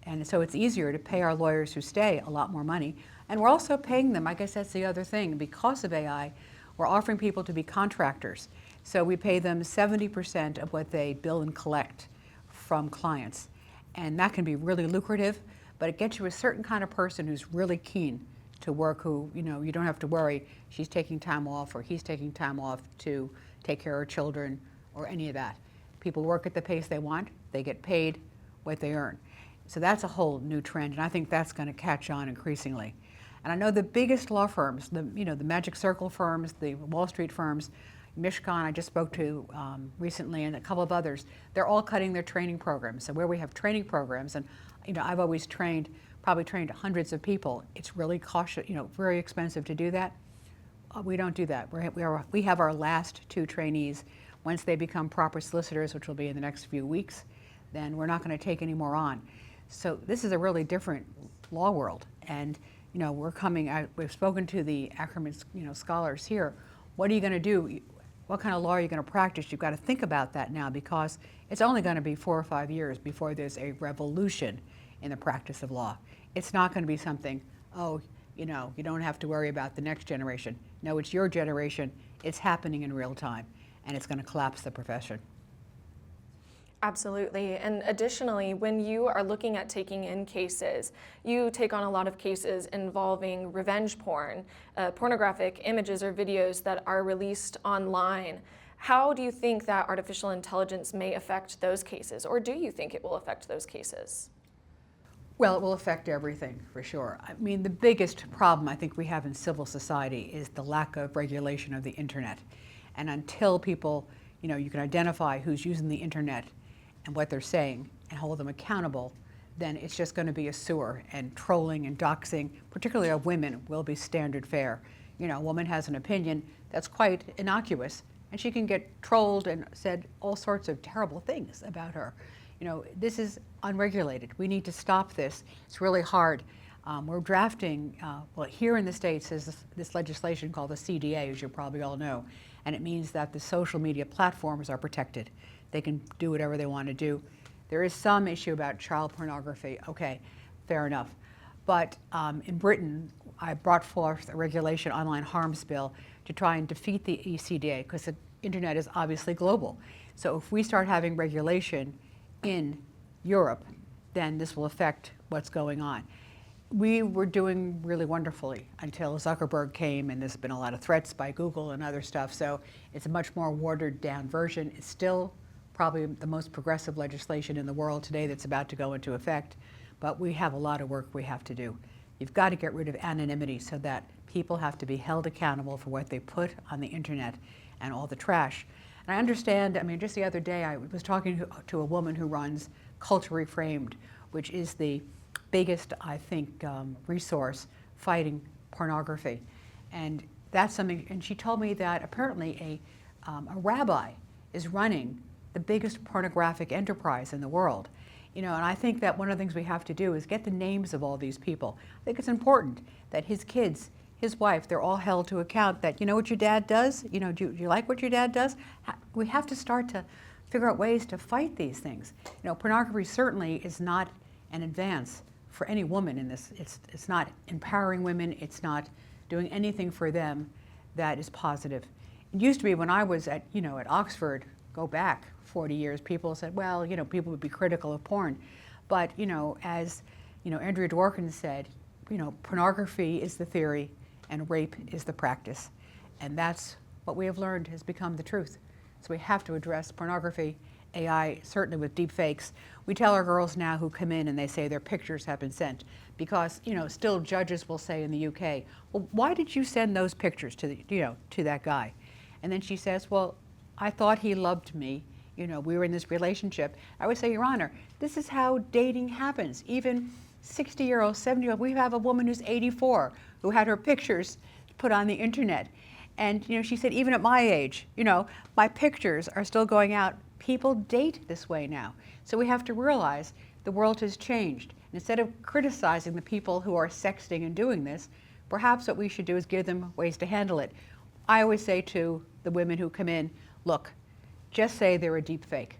And so it's easier to pay our lawyers who stay a lot more money. And we're also paying them, I guess that's the other thing, because of AI, we're offering people to be contractors. So we pay them 70% of what they bill and collect from clients. And that can be really lucrative, but it gets you a certain kind of person who's really keen to work, who, you don't have to worry she's taking time off or he's taking time off to take care of children or any of that. People work at the pace they want, they get paid what they earn. So that's a whole new trend, and I think that's going to catch on increasingly. And I know the biggest law firms, the Magic Circle firms, the Wall Street firms, Mishcon I just spoke to recently, and a couple of others, they're all cutting their training programs. So where we have training programs, and I've always probably trained hundreds of people, it's really cautious, very expensive to do that. We don't do that. We have our last 2 trainees. Once they become proper solicitors, which will be in the next few weeks, then we're not going to take any more on. So this is a really different law world, and we're coming out. We've spoken to the Ackerman scholars here. What are you going to do? What kind of law are you going to practice? You've got to think about that now, because it's only going to be 4 or 5 years before there's a revolution in the practice of law. It's not going to be something, you don't have to worry about the next generation. No, it's your generation. It's happening in real time, and it's going to collapse the profession. Absolutely. And additionally, when you are looking at taking in cases, you take on a lot of cases involving revenge porn, pornographic images or videos that are released online. How do you think that artificial intelligence may affect those cases, or do you think it will affect those cases? Well, it will affect everything, for sure. I mean, the biggest problem I think we have in civil society is the lack of regulation of the internet. And until people, you can identify who's using the internet and what they're saying and hold them accountable, then it's just going to be a sewer, and trolling and doxing, particularly of women, will be standard fare. A woman has an opinion that's quite innocuous, and she can get trolled and said all sorts of terrible things about her. This is unregulated. We need to stop this. It's really hard. We're drafting, here in the States is this legislation called the CDA, as you probably all know, and it means that the social media platforms are protected. They can do whatever they want to do. There is some issue about child pornography. Okay, fair enough. But in Britain, I brought forth a regulation, online harms bill, to try and defeat the CDA, because the internet is obviously global. So if we start having regulation in Europe, then this will affect what's going on. We were doing really wonderfully until Zuckerberg came, and there's been a lot of threats by Google and other stuff, so it's a much more watered down version. It's still probably the most progressive legislation in the world today that's about to go into effect, but we have a lot of work we have to do. You've got to get rid of anonymity so that people have to be held accountable for what they put on the internet and all the trash. And I understand, just the other day I was talking to a woman who runs Culture Reframed, which is the biggest, I think, resource fighting pornography. And that's something, and she told me that apparently a rabbi is running the biggest pornographic enterprise in the world. And I think that one of the things we have to do is get the names of all these people. I think it's important that his kids, his wife, they're all held to account that, what your dad does? Do you like what your dad does? We have to start to figure out ways to fight these things. Pornography certainly is not an advance for any woman in this. It's not empowering women. It's not doing anything for them that is positive. It used to be when I was at Oxford, go back 40 years, people said, well, people would be critical of porn. But, as, Andrea Dworkin said, pornography is the theory and rape is the practice. And that's what we have learned has become the truth. So we have to address pornography, AI, certainly with deep fakes. We tell our girls now who come in and they say their pictures have been sent because, still judges will say in the UK, well, why did you send those pictures to that guy? And then she says, well, I thought he loved me. You know, we were in this relationship. I would say, Your Honor, this is how dating happens. Even 60-year-old, 70-year-old, we have a woman who's 84 who had her pictures put on the internet. And, you know, she said, even at my age, you know, my pictures are still going out. People date this way now. So we have to realize the world has changed. And instead of criticizing the people who are sexting and doing this, perhaps what we should do is give them ways to handle it. I always say to the women who come in, look, just say they're a deep fake.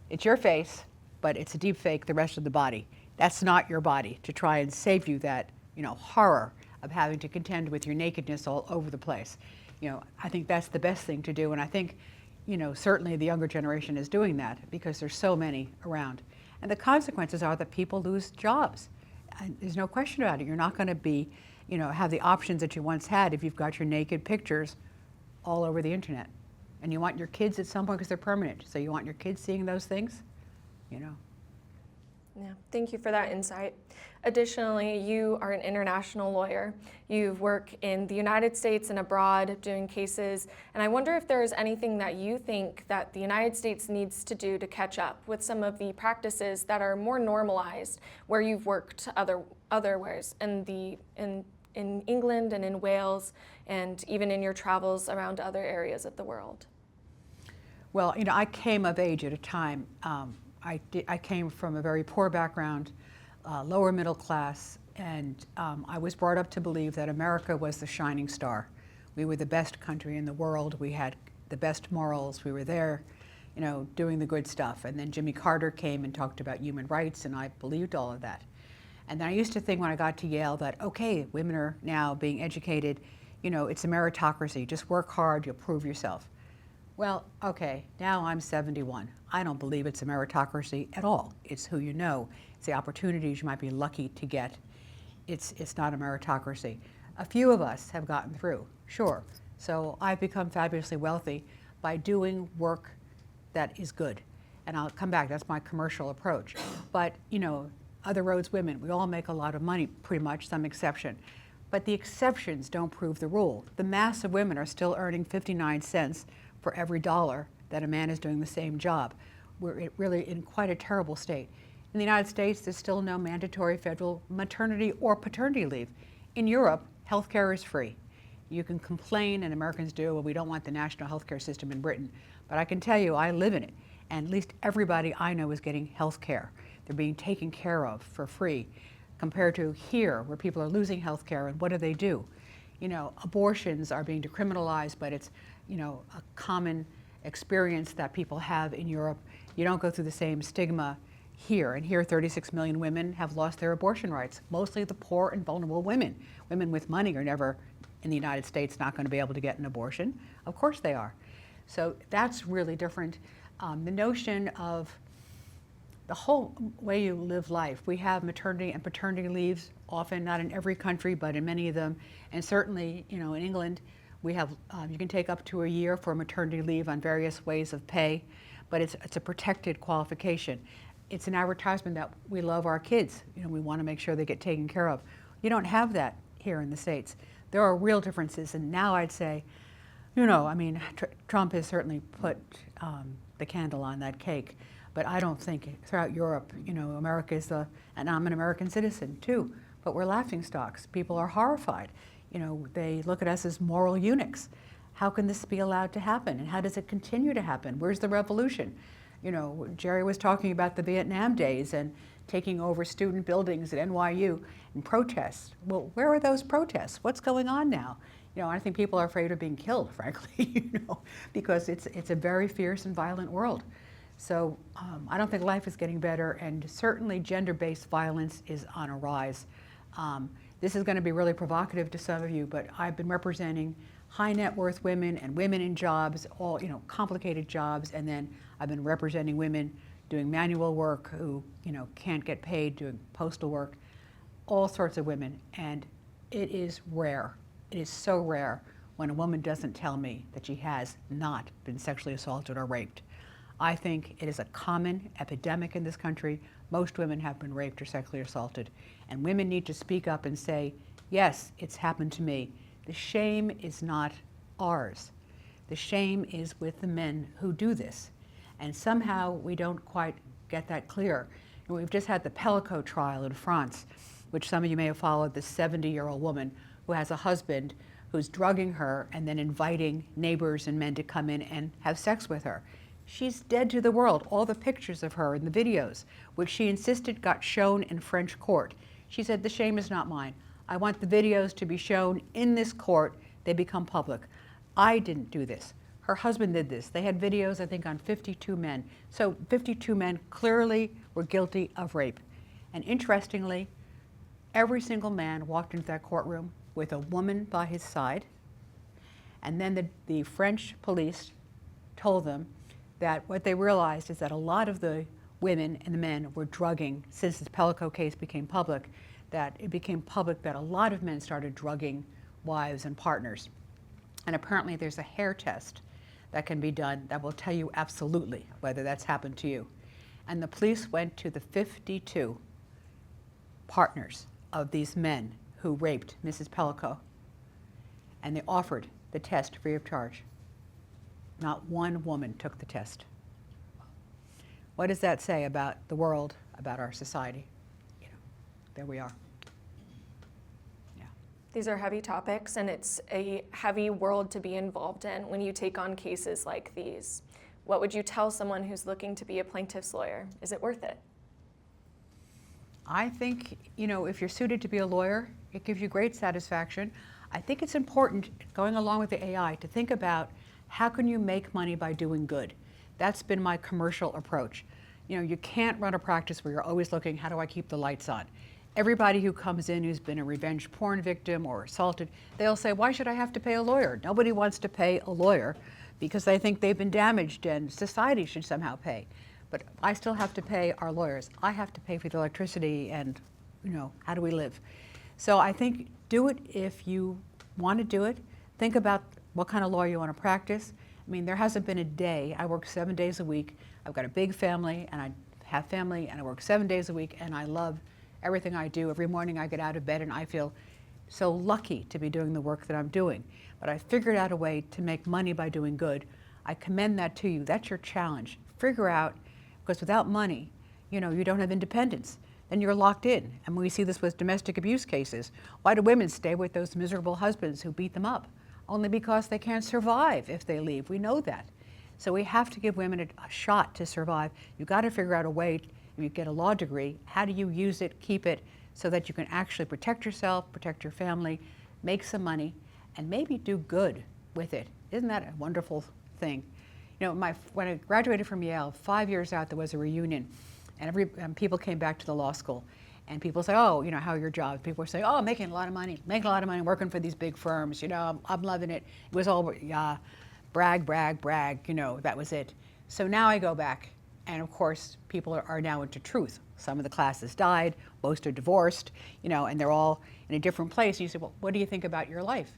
It's your face, but it's a deep fake the rest of the body. That's not your body, to try and save you that, you know, horror of having to contend with your nakedness all over the place. You know, I think that's the best thing to do, and I think, you know, certainly the younger generation is doing that because there's so many around. And the consequences are that people lose jobs. And there's no question about it. You're not going to be, you know, have the options that you once had if you've got your naked pictures all over the internet. And you want your kids at some point, because they're permanent, so you want your kids seeing those things, you know. Yeah, thank you for that insight. Additionally, you are an international lawyer. You've worked in the United States and abroad doing cases, and I wonder if there is anything that you think that the United States needs to do to catch up with some of the practices that are more normalized, where you've worked otherwise in England and in Wales, and even in your travels around other areas of the world. Well, you know, I came of age at a time. I came from a very poor background, lower middle class, and I was brought up to believe that America was the shining star. We were the best country in the world. We had the best morals. We were there, you know, doing the good stuff. And then Jimmy Carter came and talked about human rights, and I believed all of that. And then I used to think when I got to Yale that, okay, women are now being educated, you know, it's a meritocracy. Just work hard, you'll prove yourself. Well, okay, now I'm 71. I don't believe it's a meritocracy at all. It's who you know. It's the opportunities you might be lucky to get. It's not a meritocracy. A few of us have gotten through, sure. So I've become fabulously wealthy by doing work that is good. And I'll come back, that's my commercial approach. But, you know, other roads women, we all make a lot of money, pretty much, some exception. But the exceptions don't prove the rule. The mass of women are still earning 59 cents for every dollar that a man is doing the same job. We're really in quite a terrible state. In the United States, there's still no mandatory federal maternity or paternity leave. In Europe, healthcare is free. You can complain, and Americans do, well, we don't want the national healthcare system in Britain. But I can tell you, I live in it, and at least everybody I know is getting healthcare. They're being taken care of for free, compared to here, where people are losing healthcare, and what do? You know, abortions are being decriminalized, but it's, you know, a common experience that people have in Europe. You don't go through the same stigma here. And here, 36 million women have lost their abortion rights, mostly the poor and vulnerable women. Women with money are never, in the United States, not going to be able to get an abortion. Of course they are. So that's really different. The notion of the whole way you live life. We have maternity and paternity leaves, often not in every country, but in many of them. And certainly, you know, in England, we have, you can take up to a year for maternity leave on various ways of pay, but it's a protected qualification. It's an advertisement that we love our kids. You know, we want to make sure they get taken care of. You don't have that here in the States. There are real differences, and now I'd say, you know, I mean, Trump has certainly put the candle on that cake. But I don't think throughout Europe, you know, America is and I'm an American citizen too, but we're laughingstocks. People are horrified. You know, they look at us as moral eunuchs. How can this be allowed to happen? And how does it continue to happen? Where's the revolution? You know, Jerry was talking about the Vietnam days and taking over student buildings at NYU and protests. Well, where are those protests? What's going on now? You know, I think people are afraid of being killed, frankly, you know, because it's a very fierce and violent world. So I don't think life is getting better, and certainly gender-based violence is on a rise. This is going to be really provocative to some of you, but I've been representing high net worth women and women in jobs, all, you know, complicated jobs, and then I've been representing women doing manual work who, you know, can't get paid, doing postal work, all sorts of women, and it is rare. It is so rare when a woman doesn't tell me that she has not been sexually assaulted or raped. I think it is a common epidemic in this country. Most women have been raped or sexually assaulted. And women need to speak up and say, yes, it's happened to me. The shame is not ours. The shame is with the men who do this. And somehow we don't quite get that clear. And we've just had the Pellico trial in France, which some of you may have followed, this 70-year-old woman who has a husband who's drugging her and then inviting neighbors and men to come in and have sex with her. She's dead to the world. All the pictures of her and the videos, which she insisted got shown in French court. She said, the shame is not mine. I want the videos to be shown in this court. They become public. I didn't do this. Her husband did this. They had videos, I think, on 52 men. So 52 men clearly were guilty of rape. And interestingly, every single man walked into that courtroom with a woman by his side. And then the French police told them that what they realized is that a lot of the women and the men were drugging, since this Pellico case became public, that it became public that a lot of men started drugging wives and partners. And apparently there's a hair test that can be done that will tell you absolutely whether that's happened to you. And the police went to the 52 partners of these men who raped Mrs. Pellico, and they offered the test free of charge. Not one woman took the test. What does that say about the world, about our society? You know, there we are. Yeah. These are heavy topics, and it's a heavy world to be involved in when you take on cases like these. What would you tell someone who's looking to be a plaintiff's lawyer? Is it worth it? I think, you know, if you're suited to be a lawyer, it gives you great satisfaction. I think it's important, going along with the AI, to think about how can you make money by doing good. That's been my commercial approach. You know, you can't run a practice where you're always looking, how do I keep the lights on? Everybody who comes in who's been a revenge porn victim or assaulted, they'll say, why should I have to pay a lawyer? Nobody wants to pay a lawyer because they think they've been damaged and society should somehow pay. But I still have to pay our lawyers. I have to pay for the electricity and, you know, how do we live? So I think do it if you want to do it. Think about what kind of law you want to practice. I mean, there hasn't been a day. I work 7 days a week. I've got a big family, and I have family, and I work 7 days a week, and I love everything I do. Every morning I get out of bed, and I feel so lucky to be doing the work that I'm doing. But I figured out a way to make money by doing good. I commend that to you. That's your challenge. Figure out, because without money, you know, you don't have independence. Then you're locked in. And we see this with domestic abuse cases. Why do women stay with those miserable husbands who beat them up? Only because they can't survive if they leave. We know that. So we have to give women a shot to survive. You've got to figure out a way, if you get a law degree, how do you use it, keep it, so that you can actually protect yourself, protect your family, make some money, and maybe do good with it. Isn't that a wonderful thing? You know, when I graduated from Yale, 5 years out, there was a reunion, and people came back to the law school. And people say, oh, you know, how are your jobs? People were saying, oh, making a lot of money working for these big firms. You know, I'm loving it. It was all, brag, brag, brag, you know, that was it. So now I go back, and of course, people are now into truth. Some of the classes died, most are divorced, you know, and they're all in a different place. And you say, well, what do you think about your life?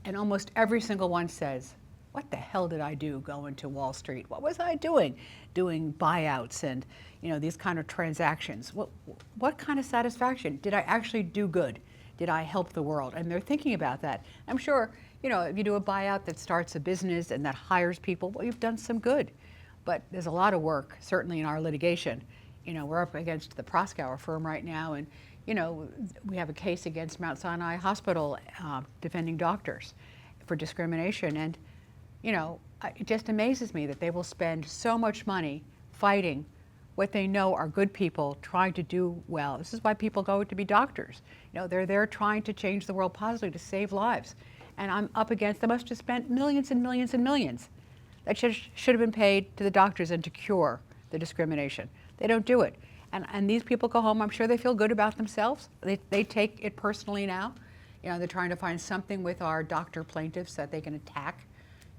And almost every single one says, what the hell did I do going to Wall Street? What was I doing? Doing buyouts and, you know, these kind of transactions. What kind of satisfaction? Did I actually do good? Did I help the world? And they're thinking about that. I'm sure, you know, if you do a buyout that starts a business and that hires people, well, you've done some good. But there's a lot of work, certainly in our litigation. You know, we're up against the Proskauer firm right now, and, you know, we have a case against Mount Sinai Hospital defending doctors for discrimination. And, you know, it just amazes me that they will spend so much money fighting what they know are good people trying to do well. This is why people go to be doctors. You know, they're there trying to change the world positively, to save lives. And I'm up against, they must have spent millions and millions and millions that should have been paid to the doctors and to cure the discrimination. They don't do it. And these people go home, I'm sure they feel good about themselves. They take it personally now. You know, they're trying to find something with our doctor plaintiffs that they can attack,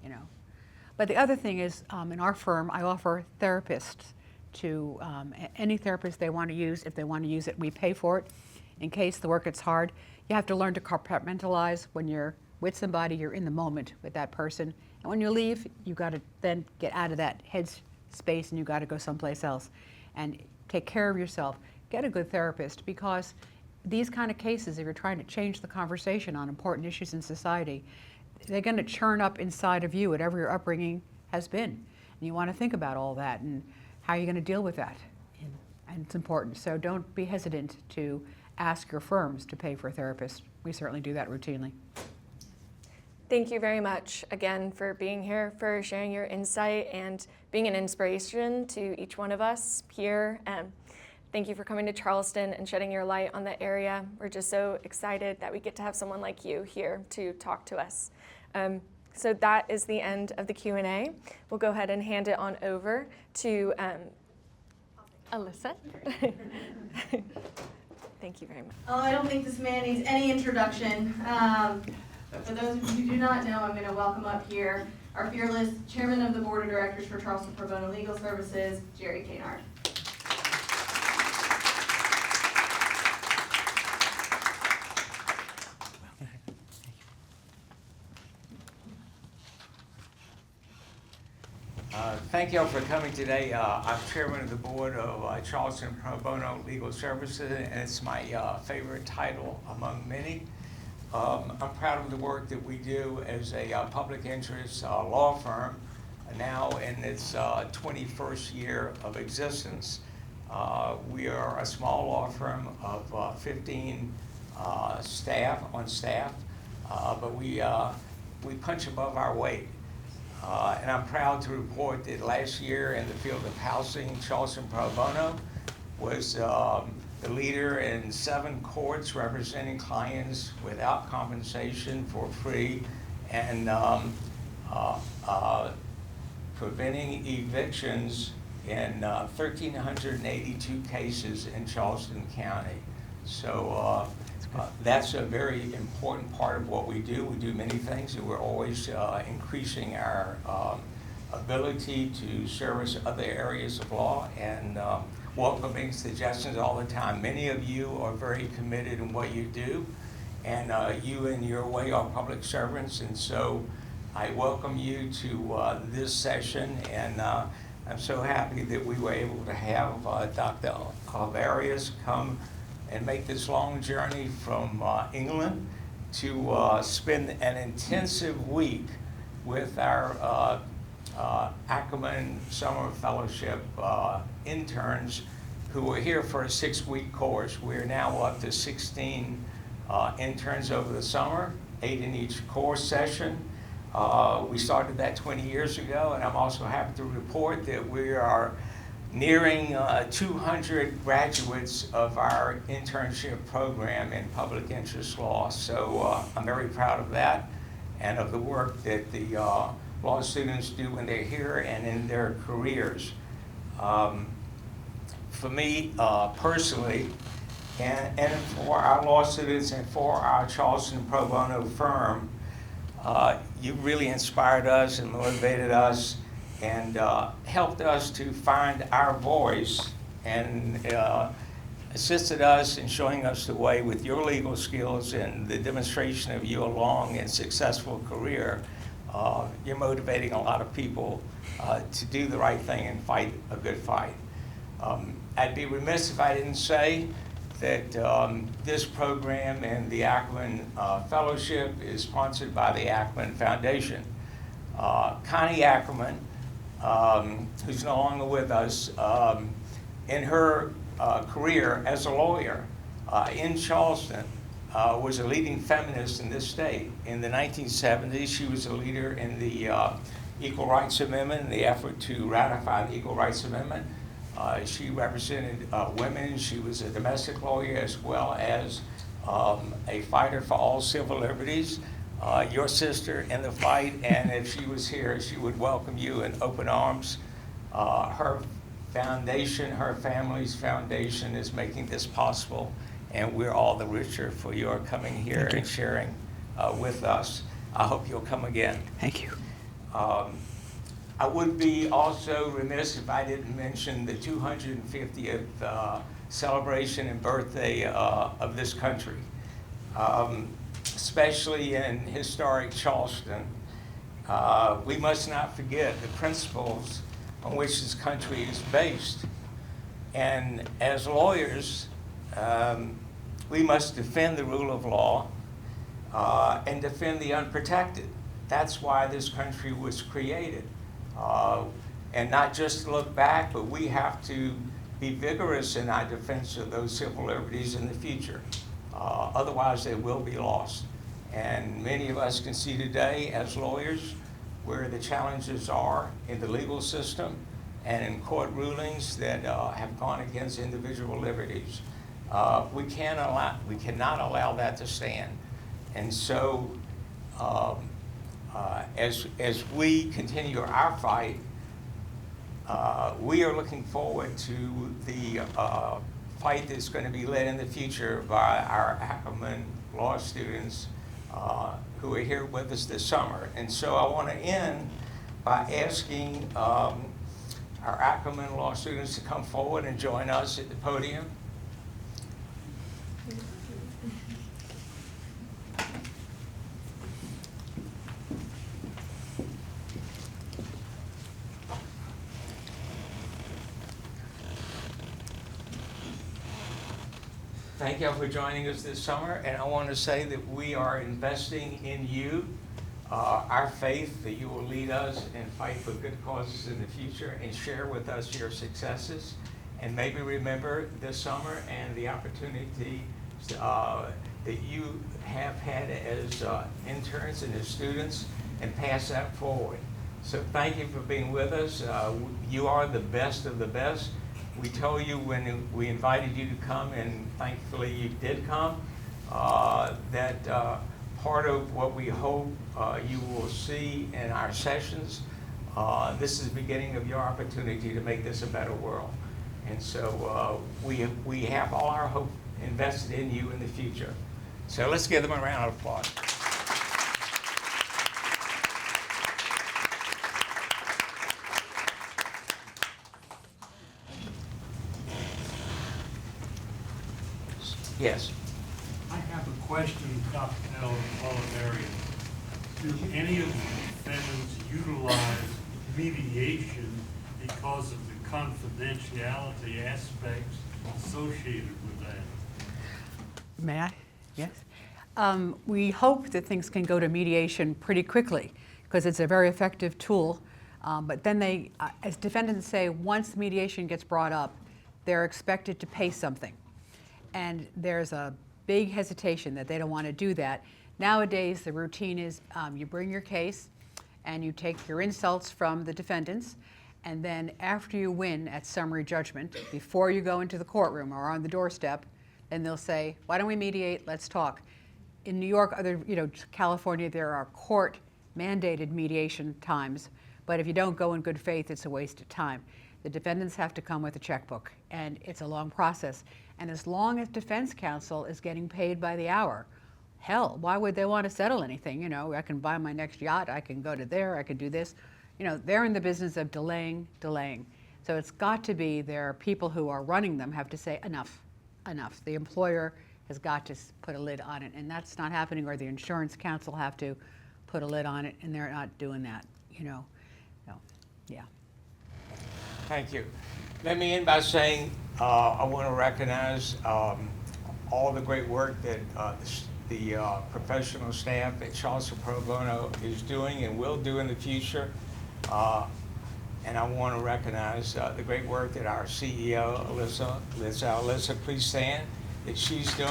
you know. But the other thing is, in our firm, I offer therapists to any therapist they want to use. If they want to use it, we pay for it. In case the work gets hard, you have to learn to compartmentalize. When you're with somebody, you're in the moment with that person. And when you leave, you've got to then get out of that head space and you've got to go someplace else. And take care of yourself. Get a good therapist, because these kind of cases, if you're trying to change the conversation on important issues in society, they're going to churn up inside of you, whatever your upbringing has been. And you want to think about all that and how you're going to deal with that. And it's important. So don't be hesitant to ask your firms to pay for a therapist. We certainly do that routinely. Thank you very much again for being here, for sharing your insight and being an inspiration to each one of us here. Thank you for coming to Charleston and shedding your light on the area. We're just so excited that we get to have someone like you here to talk to us. So that is the end of the Q&A. We'll go ahead and hand it on over to Alyssa. Thank you very much. Oh, I don't think this man needs any introduction. But for those of you who do not know, I'm going to welcome up here our fearless Chairman of the Board of Directors for Charleston Pro Bono Legal Services, Jerry Kaynard. Thank you all for coming today. I'm Chairman of the Board of Charleston Pro Bono Legal Services, and it's my favorite title among many. I'm proud of the work that we do as a public interest law firm, now in its 21st year of existence. We are a small law firm of 15 staff, but we punch above our weight. And I'm proud to report that last year in the field of housing, Charleston Pro Bono was the leader in 7 courts representing clients without compensation for free and preventing evictions in 1,382 cases in Charleston County. So that's a very important part of what we do. We do many things, and we're always increasing our ability to service other areas of law and welcoming suggestions all the time. Many of you are very committed in what you do, and you in your way are public servants, and so I welcome you to this session, and I'm so happy that we were able to have Dr. Olivarius come and make this long journey from England to spend an intensive week with our Ackerman Summer Fellowship interns who were here for a 6-week course. We're now up to 16 interns over the summer, 8 in each course session. We started that 20 years ago, and I'm also happy to report that we are nearing 200 graduates of our internship program in public interest law. So I'm very proud of that and of the work that the law students do when they're here and in their careers. For me personally, and for our law students and for our Charleston Pro Bono firm, you really inspired us and motivated us and helped us to find our voice and assisted us in showing us the way with your legal skills and the demonstration of your long and successful career. You're motivating a lot of people to do the right thing and fight a good fight. I'd be remiss if I didn't say that this program and the Ackerman Fellowship is sponsored by the Ackerman Foundation. Connie Ackerman, who's no longer with us, in her career as a lawyer in Charleston, was a leading feminist in this state. In the 1970s, she was a leader in the Equal Rights Amendment, and the effort to ratify the Equal Rights Amendment. She represented women. She was a domestic lawyer as well as a fighter for all civil liberties. Your sister in the fight, and if she was here, she would welcome you in open arms. Her foundation, her family's foundation, is making this possible, and we're all the richer for your coming here and sharing with us. I hope you'll come again. Thank you. I would be also remiss if I didn't mention the 250th celebration and birthday of this country. Especially in historic Charleston, we must not forget the principles on which this country is based. And as lawyers, we must defend the rule of law and defend the unprotected. that's why this country was created. And not just to look back, but we have to be vigorous in our defense of those civil liberties in the future. Otherwise, they will be lost. And many of us can see today as lawyers where the challenges are in the legal system and in court rulings that have gone against individual liberties. We cannot allow that to stand. And so as we continue our fight, we are looking forward to the fight that's going to be led in the future by our Ackerman law students who are here with us this summer. And so I want to end by asking our Ackerman law students to come forward and join us at the podium. Thank you for joining us this summer, and I want to say that we are investing in you, our faith that you will lead us and fight for good causes in the future and share with us your successes. And maybe remember this summer and the opportunity that you have had as interns and as students, and pass that forward. So thank you for being with us. You are the best of the best. We told you when we invited you to come, and thankfully you did come, that part of what we hope you will see in our sessions, this is the beginning of your opportunity to make this a better world. And so we have all our hope invested in you in the future. So let's give them a round of applause. Yes. I have a question, Dr. Olivarius. Do any of the defendants utilize mediation because of the confidentiality aspects associated with that? May I? Yes. We hope that things can go to mediation pretty quickly because it's a very effective tool. But then they, as defendants say, once mediation gets brought up, they're expected to pay something. And there's a big hesitation that they don't want to do that. Nowadays, the routine is you bring your case and you take your insults from the defendants, and then after you win at summary judgment, before you go into the courtroom or on the doorstep, then they'll say, why don't we mediate, let's talk. In New York, California, there are court-mandated mediation times, but if you don't go in good faith, it's a waste of time. The defendants have to come with a checkbook, and it's a long process. And as long as defense counsel is getting paid by the hour, hell, why would they want to settle anything? You know, I can buy my next yacht, I can go to there, I can do this. You know, they're in the business of delaying. So it's got to be their people who are running them have to say enough. The employer has got to put a lid on it, and that's not happening, or the insurance counsel have to put a lid on it, and they're not doing that, you know. So, yeah. Thank you. Let me end by saying I want to recognize all the great work that the professional staff at Charleston Pro Bono is doing and will do in the future. And I want to recognize the great work that our CEO, Alyssa, please stand, that she's doing.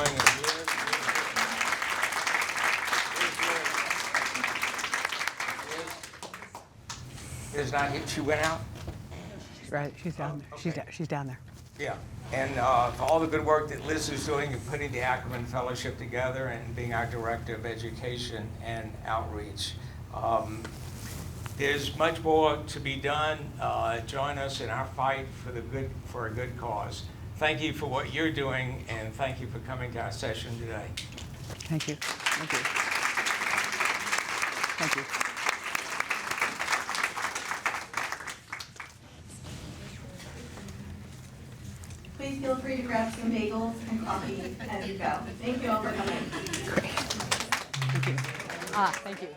Liz not here. She went out? Right, she's down there. Okay. She's down there. Yeah, and for all the good work that Liz is doing in putting the Ackerman Fellowship together and being our Director of Education and Outreach. There's much more to be done. Join us in our fight for a good cause. Thank you for what you're doing, and thank you for coming to our session today. Thank you. Thank you. Thank you. Please feel free to grab some bagels and coffee as you go. Thank you all for coming. Great. Thank you. Thank you.